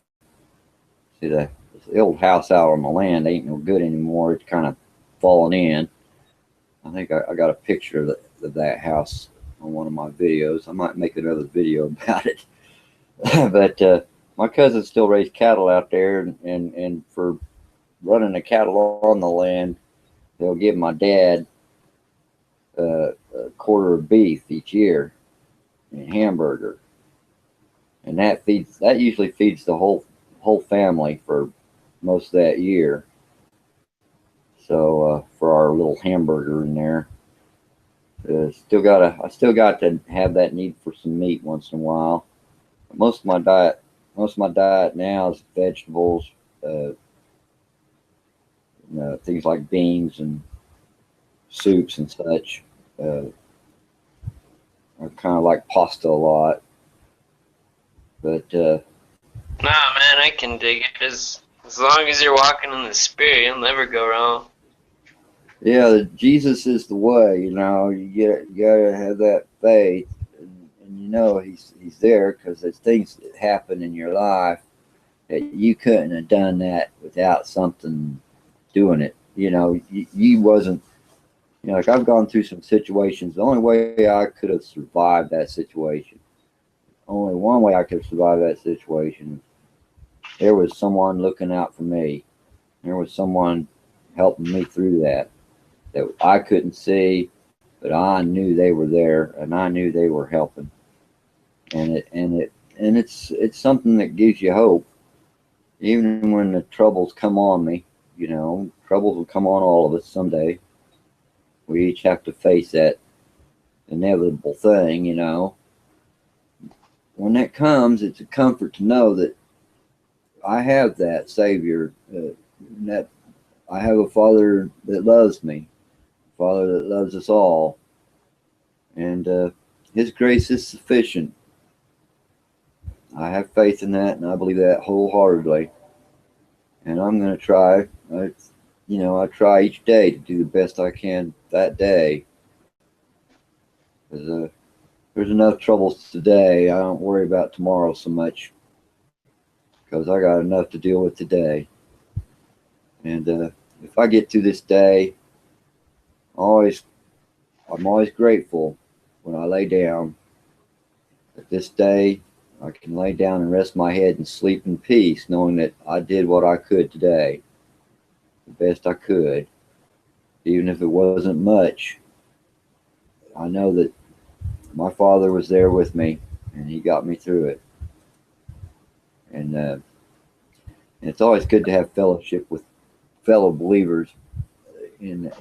See, the old house out on the land ain't no good anymore. It's kind of fallen in. I think I got a picture of that house on one of my videos. I might make another video about it. But my cousins still raise cattle out there, and for running the cattle on the land, they'll give my dad a quarter of beef each year and hamburger, and that usually feeds the whole family for most of that year. So for our little hamburger in there, I still got to have that need for some meat once in a while. Most of my diet now is vegetables, things like beans and soups and such. I kind of like pasta a lot, but nah, man, I can dig it. As long as you're walking in the spirit, you'll never go wrong. yeah, Jesus is the way. You gotta have that faith, and he's there, because there's things that happen in your life that you couldn't have done that without something doing it. You wasn't. Like, I've gone through some situations. The only way I could have survived that situation, only one way I could have survived that situation, there was someone looking out for me. There was someone helping me through that I couldn't see, but I knew they were there, and I knew they were helping. And it's something that gives you hope, even when the troubles come on me. Troubles will come on all of us someday. We each have to face that inevitable thing. When that comes, it's a comfort to know that I have that Savior, that I have a Father that loves me, a Father that loves us all, and His grace is sufficient. I have faith in that, and I believe that wholeheartedly. And I'm going to try. I try each day to do the best I can that day. Because there's enough troubles today. I don't worry about tomorrow so much because I got enough to deal with today. And if I get through this day, always I'm always grateful when I lay down that this day I can lay down and rest my head and sleep in peace, knowing that I did what I could today, the best I could. Even if it wasn't much, I know that my Father was there with me and He got me through it. And it's always good to have fellowship with fellow believers in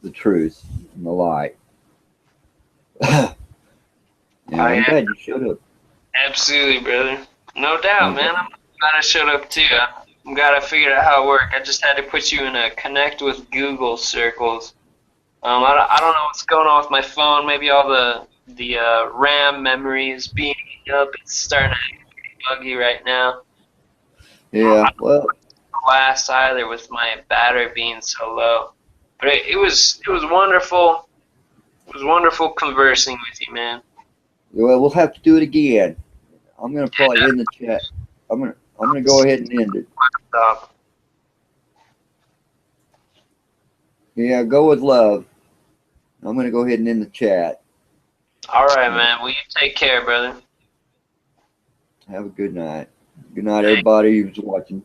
the truth and the light. And I'm glad you showed up. Absolutely, brother. No doubt, man. I'm glad I showed up too. I'm glad I figured out how it worked. I just had to put you in a connect with Google circles. I don't know what's going on with my phone. Maybe all the RAM memory is being eaten up. It's starting to get buggy right now. Yeah, well, Last either with my battery being so low. But it was wonderful. It was wonderful conversing with you, man. we'll have to do it again. I'm gonna probably end the chat. I'm gonna go ahead and end it. Stop. Yeah, go with love. I'm gonna go ahead and end the chat. All right, man. Well, you take care, brother. Have a good night. Good night, everybody who's watching.